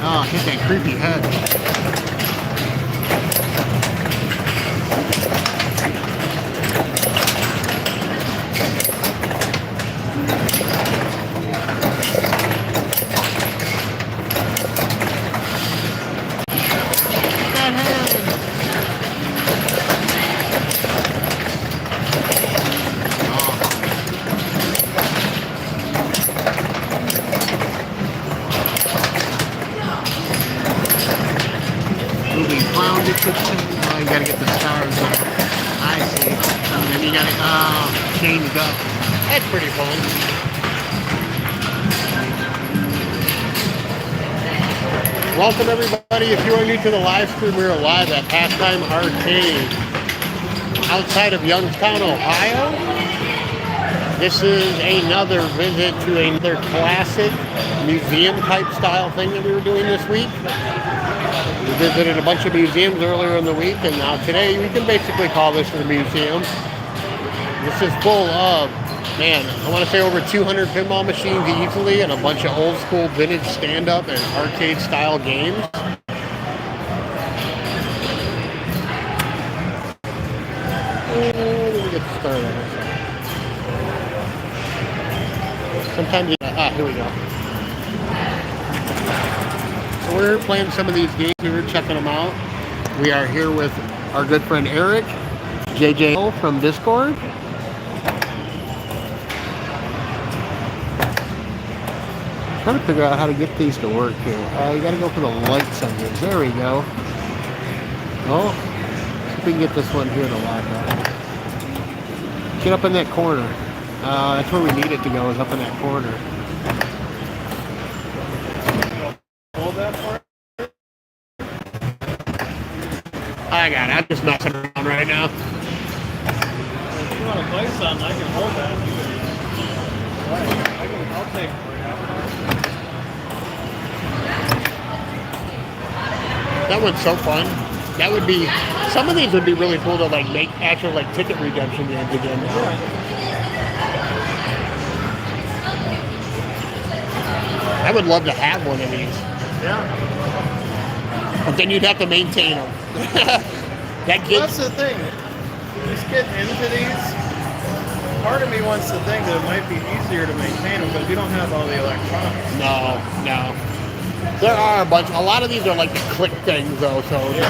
Oh, hit that creepy head. That head. Moving clown detection. Oh, you gotta get the stars up. I see. And then you gotta change up. That's pretty fun. Welcome everybody. If you are new to the live stream, we are live at Time Arcade outside of Youngstown, Ohio. This is another visit to another classic museum type style thing that we were doing this week. We visited a bunch of museums earlier in the week, and now today we can basically call this a museum. This is full of, man, I want to say over 200 pinball machines easily and a bunch of old school vintage stand-up and arcade style games. Let me get started. Sometimes, here we go. So we're playing some of these games. We're checking them out. We are here with our good friend Eric, JJ from Discord. trying to figure out how to get these to work here. You gotta go for the lights on these. There we go. Oh, see if we can get this one here to lock up. Get up in that corner. That's where we need it to go, is up in that corner. Hold that part. I got it. I'm just messing around right now. If you want to play something, I can hold that. I'll take it. That one's so fun. That would be, some of these would be really cool to like make actual like ticket redemption games again now. I would love to have one of these. Yeah. But then you'd have to maintain them. That's the thing. Just getting into these, part of me wants to think that it might be easier to maintain them because you don't have all the electronics. No. There are a lot of these are like the click things though, so you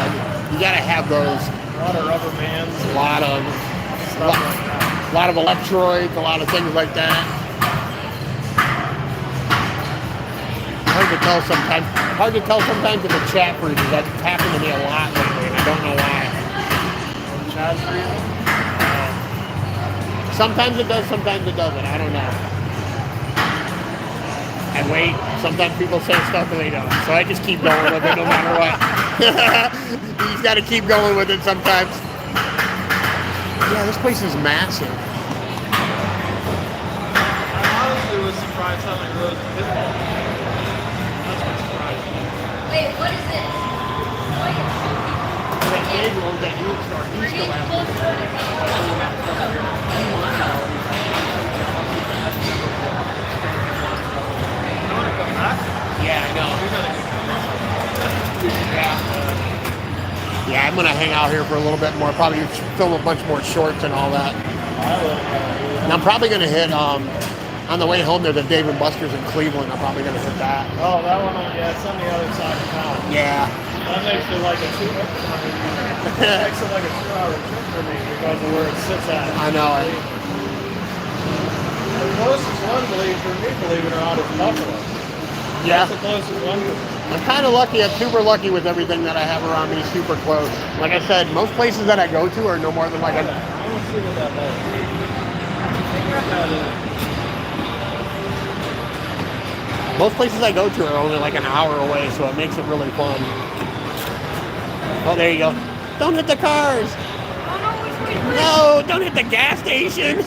gotta have those. A lot of rubber bands. A lot of Stuff like that. A lot of electrodes, a lot of things like that. Hard to tell sometimes in the chat readers. That's happened to me a lot lately, and I don't know why. Chat readers? Sometimes it does, sometimes it doesn't. I don't know. And wait, sometimes people say stuff and they don't. So I just keep going with it no matter what. You just got to keep going with it sometimes. Yeah, this place is massive. I honestly was surprised how many rows of pinball. That's what surprised me. Wait, what is this? That big one that you still have. Yeah, I know. Yeah, I'm gonna hang out here for a little bit more. Probably film a bunch more shorts and all that. And I'm probably gonna hit on the way home. There's a Dave and Buster's in Cleveland. I'm probably gonna hit that. Oh, that one, yeah, it's on the other side of town. Yeah. That makes it like a 2-hour trip for me because of where it sits at. I know. The closest one, believe it or not, is Buffalo. Yeah. That's the closest one to me. I'm kind of lucky. I'm super lucky with everything that I have around me. Super close. Like I said, most places that I go to are no more than like I want to see what that is. Most places I go to are only like an hour away, so it makes it really fun. Oh, there you go. Don't hit the cars. No, don't hit the gas station.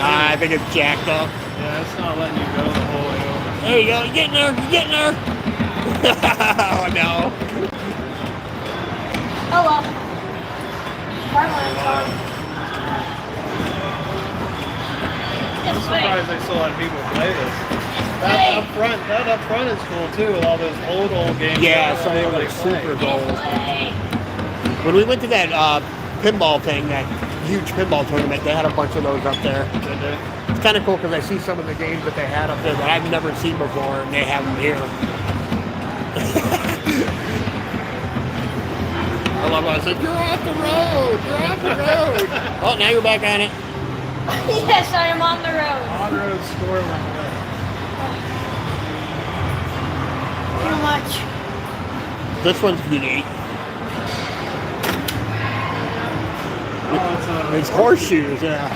I think it's jacked up. Yeah, it's not letting you go the whole way over. There you go. You're getting there. You're getting there. Oh, no. Oh well. I'm surprised they still let people play this. That up front is cool too, with all those old games. Yeah, some of them are super gold. When we went to that pinball thing, that huge pinball tournament, they had a bunch of those up there. It's kind of cool because I see some of the games that they had up there that I've never seen before, and they have them here. I love how I said, "You're off the road! You're off the road!" Oh, now you're back on it. Yes, I am on the road. On-road score like Too much. This one's unique. It's horseshoes, yeah.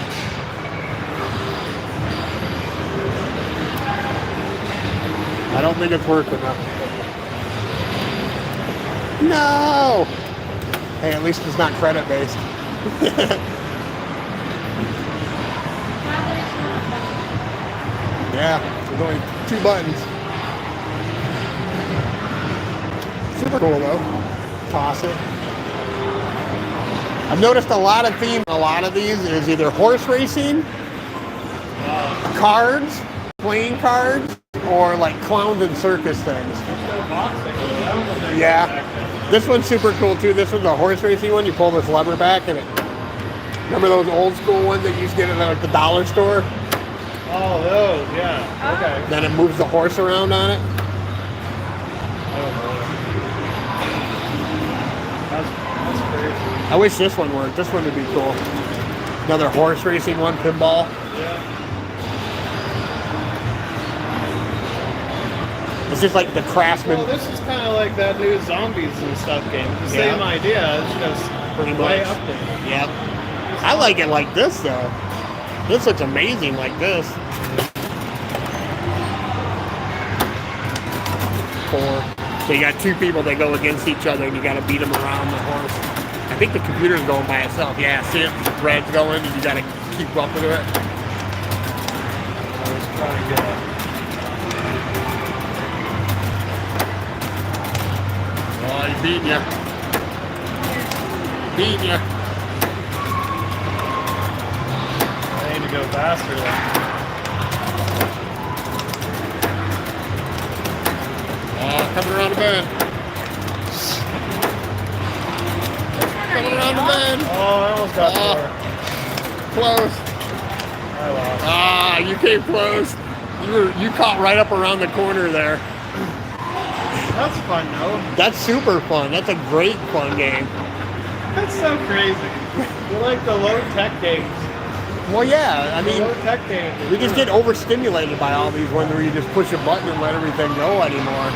I don't think it's working though. No! Hey, at least it's not credit based. Yeah, there's only 2 buttons. Super cool though. Toss it. I've noticed a lot of themes, a lot of these is either horse racing, cards, playing cards, or like clowns and circus things. Yeah. This one's super cool too. This one's a horse racing one. You pull this lever back and it. Remember those old school ones that you used to get at like the dollar store? Oh, those, yeah. Okay. Then it moves the horse around on it. That's crazy. I wish this one worked. This one would be cool. Another horse racing one, pinball. Yeah. It's just like the Craftsman. Well, this is kind of like that new Zombies and Stuff game. The same idea. It's just Pretty way much. updated. Yep. I like it like this though. This looks amazing like this. 4. So you got 2 people that go against each other and you got to beat them around the horse. I think the computer's going by itself. Yeah, see it? Red's going and you got to keep up with it. I was trying to get it. Oh, he's beating you. Beating you. I need to go faster though. Coming around the bend. Coming around the bend. Oh, I almost got there. Close. I lost. Ah, you came close. You caught right up around the corner there. That's fun though. That's super fun. That's a great fun game. That's so crazy. You like the low tech games. Well, yeah, I The mean, low tech games. we just get overstimulated by all these ones where you just push a button and let everything go anymore.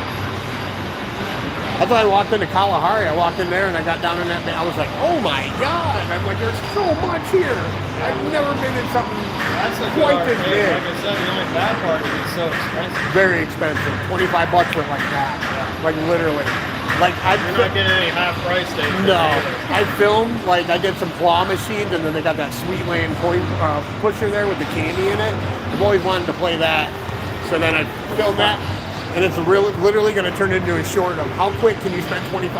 That's why I walked into Kalahari. I walked in there and I got down in that. I was like, oh my god! I'm like, there's so much here. I've never been in something That's a quite good this arcade. big. Like I said, the only bad part is it's so expensive. Very expensive. $25 for like that. Like literally. Like You're not getting any half price stations. No, either. I filmed, like, I did some claw machines, and then they got that Sweetland coin pusher there with the candy in it. I've always wanted to play that, so then I filmed that, and it's literally going to turn into a short of how quick can you spend $25?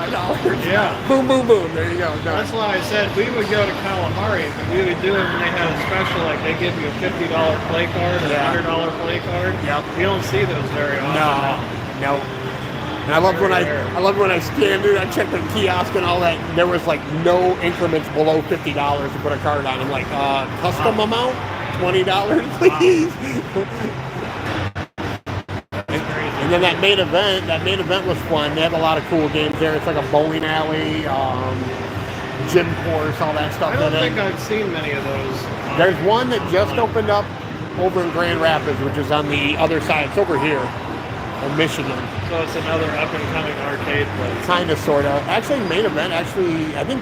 Yeah. Boom, boom, boom. There you go. Done. That's why I said we would go to Kalahari, but we would do it when they had a special, like they give you a $50 play card, a Yeah. $100 play card. Yep. You don't see those very often now. No. And I loved when I loved when I scanned it. I checked the kiosk and all that. There was like no increments below $50 to put a card on. I'm like, custom amount, $20, please. And then that main event was fun. They have a lot of cool games there. It's like a bowling alley, gym course, all that stuff. I don't in it. think I've seen many of those. There's one that just opened up over in Grand Rapids, which is on the other side. It's over here in Michigan. So it's another up-and-coming arcade place. Kind of, sort of. Actually, Main Event, I think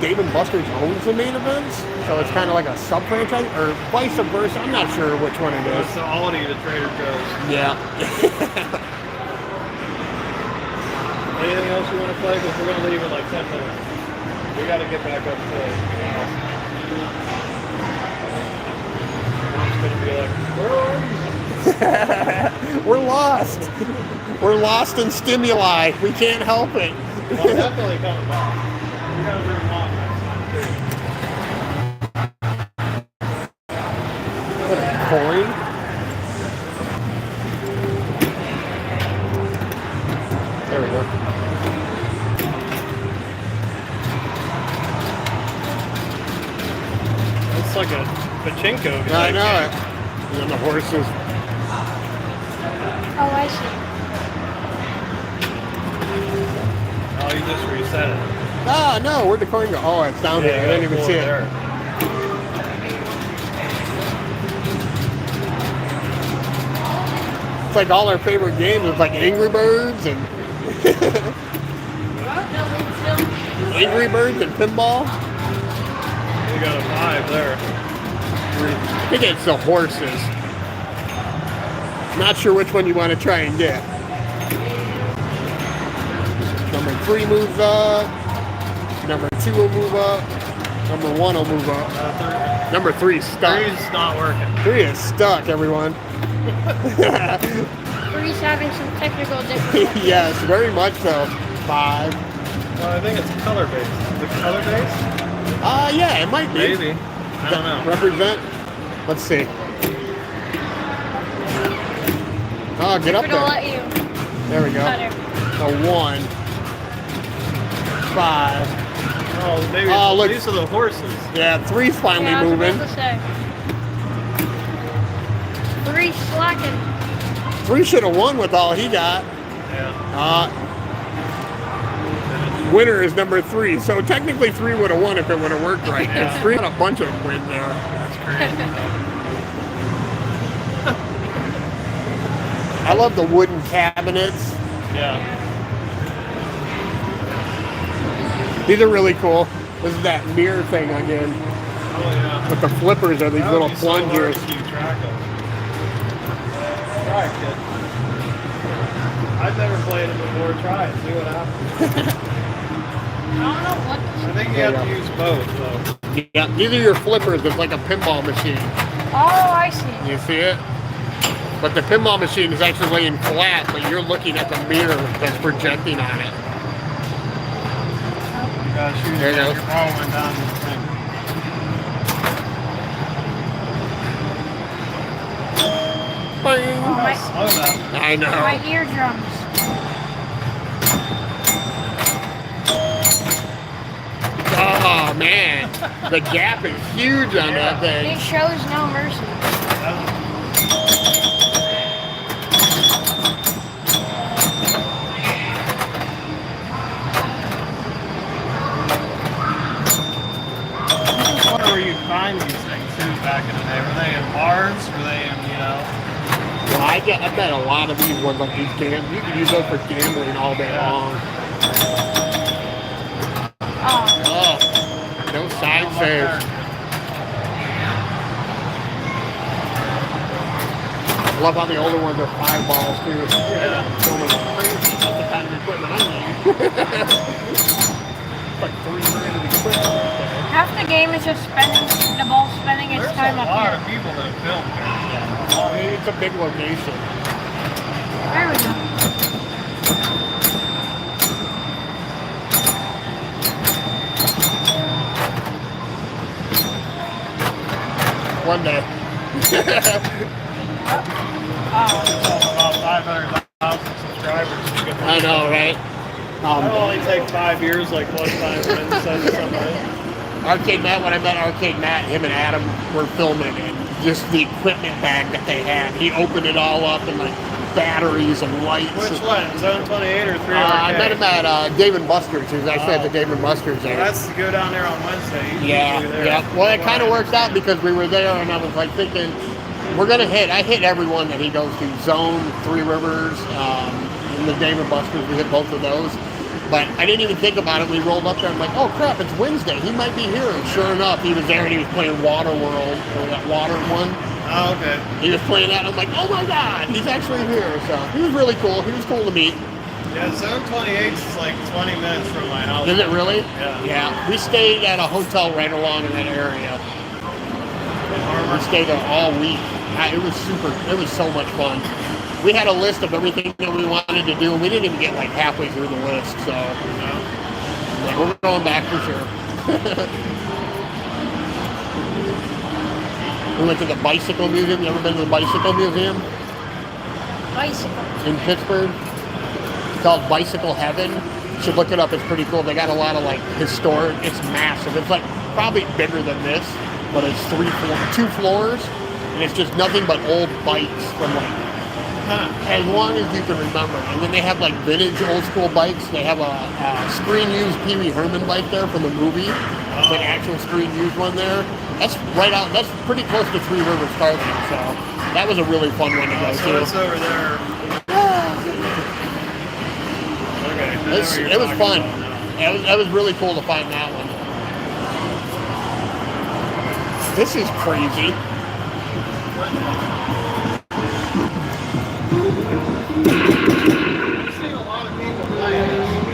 Dave & Buster's owns the Main Events, so it's kind of like a sub-franchise, or vice versa. I'm not sure which one it is. It's the Aldi to Trader Joe's. Yeah. Anything else you want to play? Because we're going to leave in like 10 minutes. We got to get back up to Mom's going to be like, where are you? We're lost. We're lost in stimuli. We can't help it. Well, I'm definitely coming back. We got to bring Mom next time, too. Coin. There we go. It's like a pachinko. I know it. And then the horses. Oh, I see. Oh, you just reset it. Ah, no, where'd the coin go? Oh, it's down there. I didn't even see it. There. It's like all our favorite games. It's like Angry Birds and Angry Birds and pinball. We got a 5 there. I think it's the horses. Not sure which one you want to try and get. Number 3 moves up. Number 2 will move up. Number 1 will move up. Number 3 is stuck. 3's not working. 3 is stuck, everyone. Three's having some technical difficulties. Yes, very much so. 5. Well, I think it's color-based. Is it color-based? Yeah, it might be. Maybe. I don't know. Represent. Let's see. Oh, get up It'll there. let you There we go. cut it. A 1. 5. Oh, maybe Oh, look. these are the horses. Yeah, 3's finally Yeah, I was moving. about to say. 3's slacking. 3 should have won with all he got. Yeah. Winner is number 3. So technically 3 would have won if it would have worked right. Yeah. Because 3 had a bunch of them win there. That's crazy. I I love the wooden cabinets. Yeah. These are really cool. This is that mirror thing again. Oh yeah. But the flippers are these That little would be so hard plungers. to keep track of. Try it, kid. I've never played it before. Try it. See what happens. I don't know what I think you have to use both, though. Yeah, these are your flippers. It's like a pinball machine. Oh, I see. You see it? But the pinball machine is actually laying flat, but you're looking at the mirror that's projecting on it. You gotta shoot There it. you go. You're falling down the thing. Bing. Oh, my, Slow that. I know. my eardrums. Oh man, the gap is huge on that thing. It shows no mercy. Where you find these things too back in the day? Were they in bars? Were they in, you know? Well, I bet a lot of these ones, like these games, you can use those for gambling all day long. Oh, Oh, no side saves. I love how the older ones are 5 balls too. Yeah. So much crazy about the kind of equipment I need. It's like 3 grand of equipment. half the game is just spending the ball, spending its There's time a up lot here. of people that film here. I mean, it's a big location. There we go. One day. About 500,000 subscribers. I know, right? That'll only take 5 years, like one time when something. Arcade Matt, when I met Arcade Matt, him and Adam were filming, and just the equipment bag that they had, he opened it all up, and like batteries and lights. Which one? Zone 28 or 3 I met him at Dave and Buster's. He was actually at the Dave and Buster's there. That's to go down there on Wednesday. Yeah, yeah. Well, it kind of works out because we were there, and I was like thinking, we're gonna hit. I hit everyone that he goes to. Zone, Three Rivers, and the Dave and Buster's. We hit both of those. But I didn't even think about it. We rolled up there. I'm like, oh crap, it's Wednesday. He might be here. And sure enough, he was there and he was playing Water World, or that water one. Oh, okay. He was playing that. I'm like, oh my god, he's actually here. So he was really cool. He was cool to meet. Yeah, Zone 28 is like 20 minutes from my house. Is it really? Yeah. Yeah. We stayed at a hotel right along in that area. We stayed there all week. It was super. It was so much fun. We had a list of everything that we wanted to do, and we didn't even get like halfway through the list. So yeah, we're going back for sure. We went to the Bicycle Museum. You ever been to the Bicycle Museum? Bicycle. In Pittsburgh? It's called Bicycle Heaven. You should look it up. It's pretty cool. They got a lot of like historic. It's massive. It's like probably bigger than this, but it's 2 floors, and it's just nothing but old bikes from like as long as you can remember. And then they have like vintage old school bikes. They have a screen used Pee Wee Herman bike there from the movie. It's an actual screen used one there. That's right out. That's pretty close to Three Rivers Starting. So that was a really fun one to go So to. it's over there. Okay. It was fun. It was really cool to find that one. This is crazy.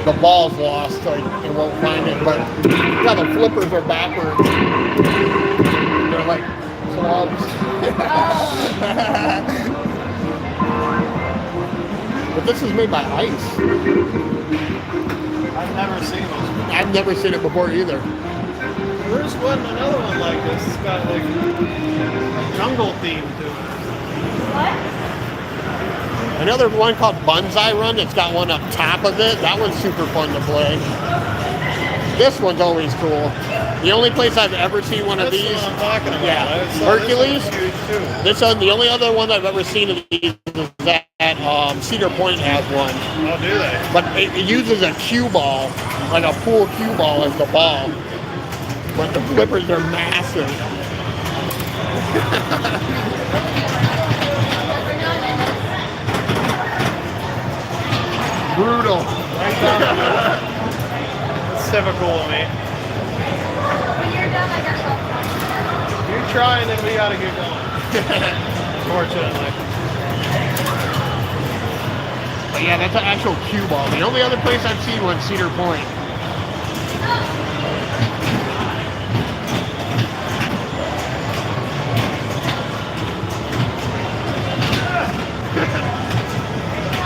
The ball's lost, so they won't find it. But yeah, the flippers are backwards. They're like clubs. But this is made by ice. I've never seen this. I've never seen it before either. There's another one like this. It's got like a jungle theme to it. What? Another one called Bonsai Run. It's got one up top of it. That one's super fun to play. This one's always cool. The only place I've ever seen one of That's these, what I'm talking about. yeah, I saw Hercules. This one's huge too. This one, the only other one I've ever seen of these is that Cedar Point has one. Oh, do they? But it uses a cue ball, like a pool cue ball as the ball. But the flippers are massive. brutal. Right down the middle. That's typical of me. When you're done, I got something. You try and then we gotta get going. Fortunately. But yeah, that's an actual cue ball. The only other place I've seen was Cedar Point.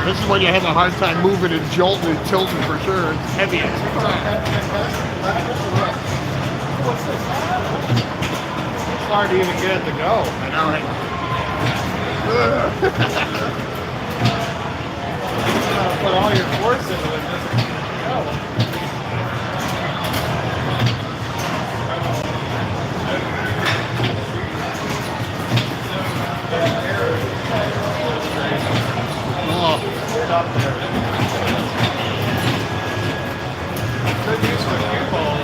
This is when you have a hard time moving and jolting and tilting for sure. It's heavy as fuck. It's hard to even get it to go. I know, right? You gotta put all your force into it just to get it to go. Oh. Get up there. Good use of cue ball.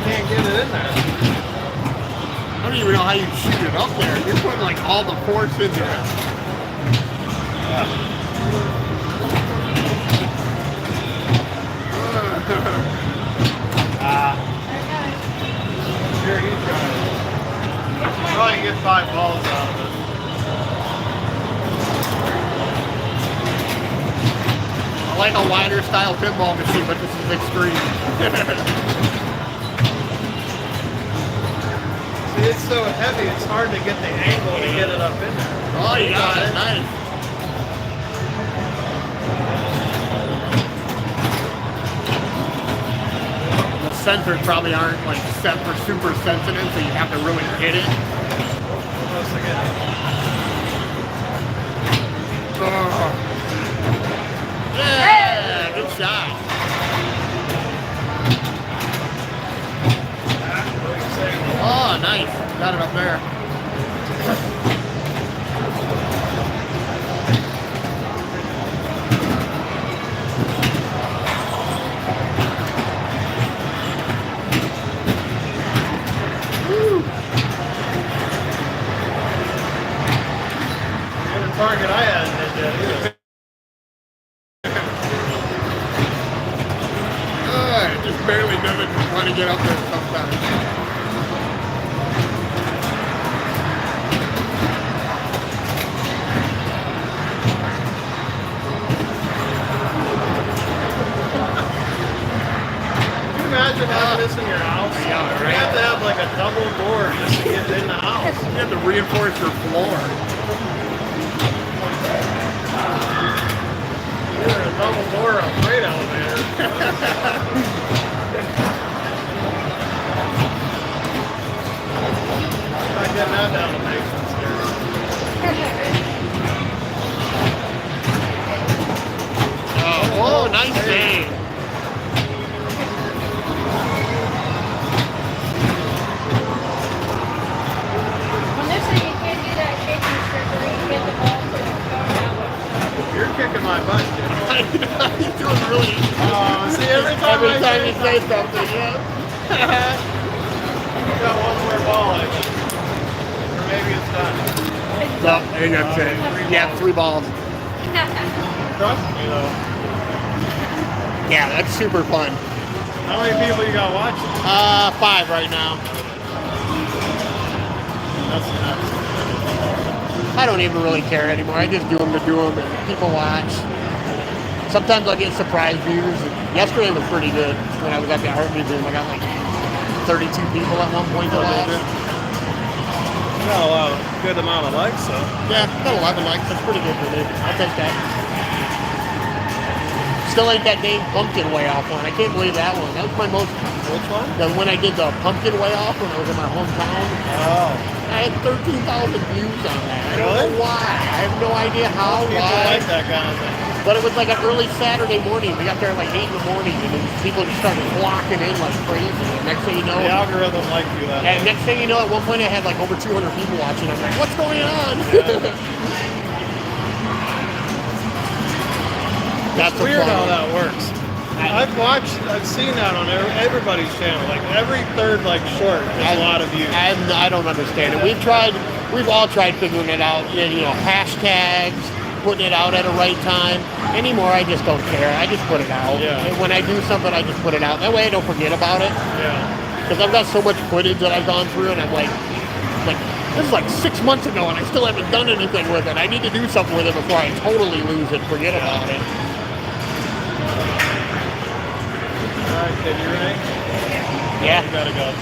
Can't get it in there. I don't even know how you shoot it up there. You're putting like all the force into it. Here, you try it. Probably get 5 balls out of it. I like a wider style pinball machine, but this is extreme. See, it's so heavy, it's hard to get the angle to get it up in there. Oh, you got it. Nice. The sensors probably aren't like set for super sensitive, so you have to really hit it. Once again. Oh. Yeah, good shot. Oh, nice. Got it up there. The target I had did that either. It just barely doesn't want to get up there sometimes. Can you imagine having this in your house? Yeah, right. You have to have like a double door just to get it in the house. You have to reinforce your floor. Either a double door or a freight elevator. Not getting that down the basement stairs. Oh, nice save. When they say you can't do that shaking trick where you get the ball to the phone that way. You're kicking my butt, dude. He's doing really. See, every time Every I time say you say something, yeah. you got one more ball, I think. Or maybe it's done. No, I think that's it. Yeah, 3 balls. Trust me, though. Yeah, that's super fun. How many people you got watching? 5 right now. That's nuts. I don't even really care anymore. I just do them to do them, and people watch. Sometimes I'll get surprise views. Yesterday was pretty good when I was at the art museum. I got like 32 people at one point to watch. Got a good amount of likes, so. Yeah, got 11 likes. That's pretty good for me. I'll take that. Still ain't that dang pumpkin way off one. I can't believe that one. That was my most. Which one? When I did the pumpkin way off when I was in my hometown. Oh. I had 13,000 views on that. I don't Really? know why. I have no idea how. People Why. like that kind of thing. But it was like an early Saturday morning. We got there at like 8 in the morning, and then people just started flocking in like crazy. And next thing you know, The algorithm liked you that and way. next thing you know, at one point I had like over 200 people watching. I'm like, what's going on? Yeah. That's It's weird fun how one. that works. I've seen that on everybody's channel. Like every third like short has a lot of views. I don't understand it. We've all tried figuring it out. You know, hashtags, putting it out at a right time. Anymore, I just don't care. I just put it out. Yeah. And when I do something, I just put it out. That way I don't forget about it. Yeah. Because I've got so much footage that I've gone through, and I'm like, this is like 6 months ago, and I still haven't done anything with it. I need to do something with it before I totally lose it, forget about it. All right, kid, you ready? Yeah. You gotta go.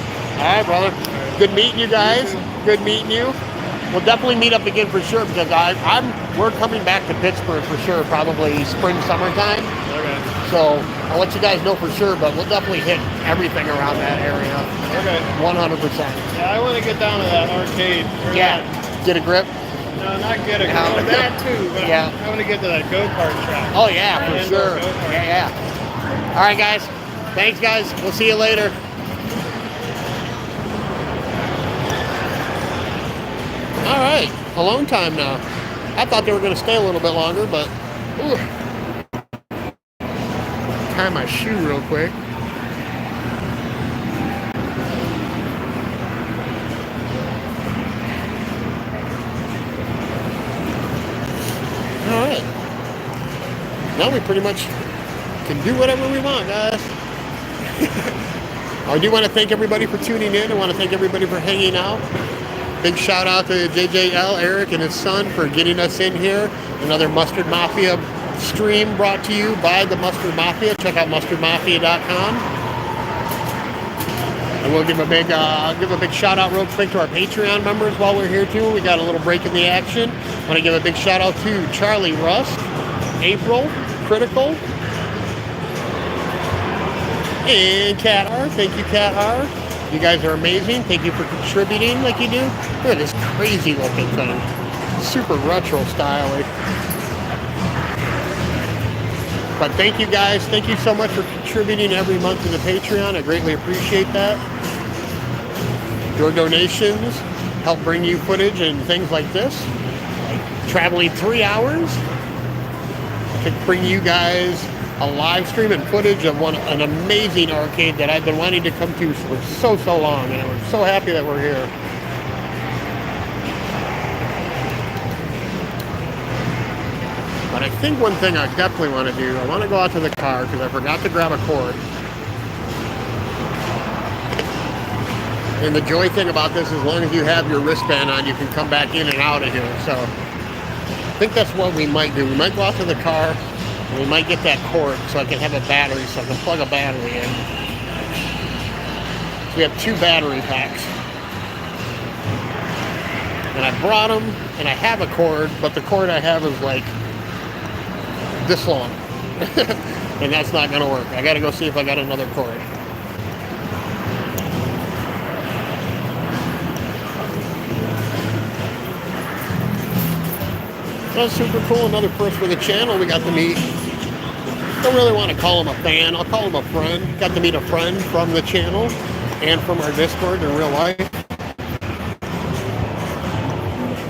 All right, brother. Good meeting you guys. Good meeting you. We'll definitely meet up again for sure, because we're coming back to Pittsburgh for sure, probably spring, summertime. Okay. So I'll let you guys know for sure, but we'll definitely hit everything around that area. Okay. 100%. Yeah, I want to get down to that arcade. Yeah. Get a grip. No, not get a grip. That too, but Yeah. I want to get to that go-kart track. Oh yeah, for Indoor sure. go-kart. Yeah. All right, guys. Thanks, guys. We'll see you later. All right, alone time now. I thought they were going to stay a little bit longer, but ooh. Tie my shoe real quick. All right. Now we pretty much can do whatever we want, guys. I do want to thank everybody for tuning in. I want to thank everybody for hanging out. Big shout out to JJL, Eric, and his son for getting us in here. Another Mustard Mafia stream brought to you by the Mustard Mafia. Check out mustardmafia.com. And we'll give a big shout out real quick to our Patreon members while we're here too. We got a little break in the action. I want to give a big shout out to Charlie Rust, April, Critical, and Cat R. Thank you, Cat R. You guys are amazing. Thank you for contributing like you do. Look at this crazy looking thing. Super retro style. But thank you guys. Thank you so much for contributing every month to the Patreon. I greatly appreciate that. Your donations help bring you footage and things like this. Like traveling 3 hours to bring you guys a live stream and footage of an amazing arcade that I've been wanting to come to for so long, and I'm so happy that we're here. But I think one thing I definitely want to do, I want to go out to the car because I forgot to grab a cord. And the joy thing about this, as long as you have your wristband on, you can come back in and out of here. So I think that's what we might do. We might go out to the car. We might get that cord so I can have a battery, so I can plug a battery in. We have 2 battery packs. And I brought them, and I have a cord, but the cord I have is like this long. And that's not going to work. I got to go see if I got another cord. That's super cool. Another first for the channel. We got to meet, don't really want to call him a fan, I'll call him a friend. Got to meet a friend from the channel and from our Discord in real life.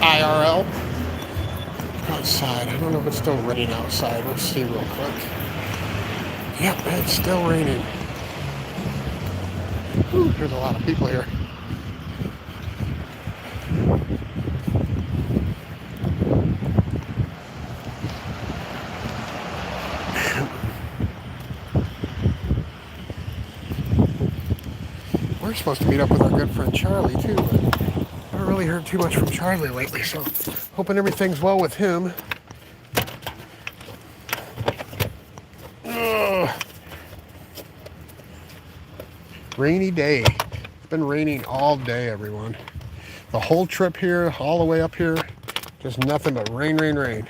IRL. Outside. I don't know if it's still raining outside. Let's see real quick. Yep, it's still raining. Whew, there's a lot of people here. We're supposed to meet up with our good friend Charlie too, but I haven't really heard too much from Charlie lately, so hoping everything's well with him. Ugh. Rainy day. It's been raining all day, everyone. The whole trip here, all the way up here, just nothing but rain, rain, rain.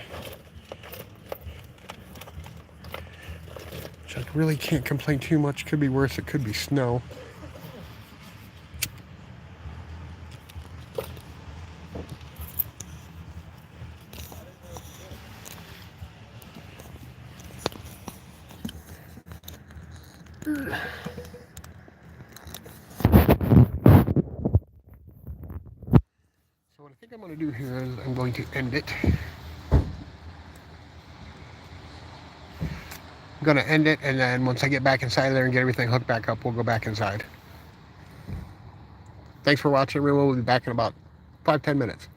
Which I really can't complain too much. Could be worse. It could be snow. So what I think I'm going to do here is I'm going to end it. I'm going to end it, and then once I get back inside there and get everything hooked back up, we'll go back inside. Thanks for watching, everyone. We'll be back in about 5-10 minutes.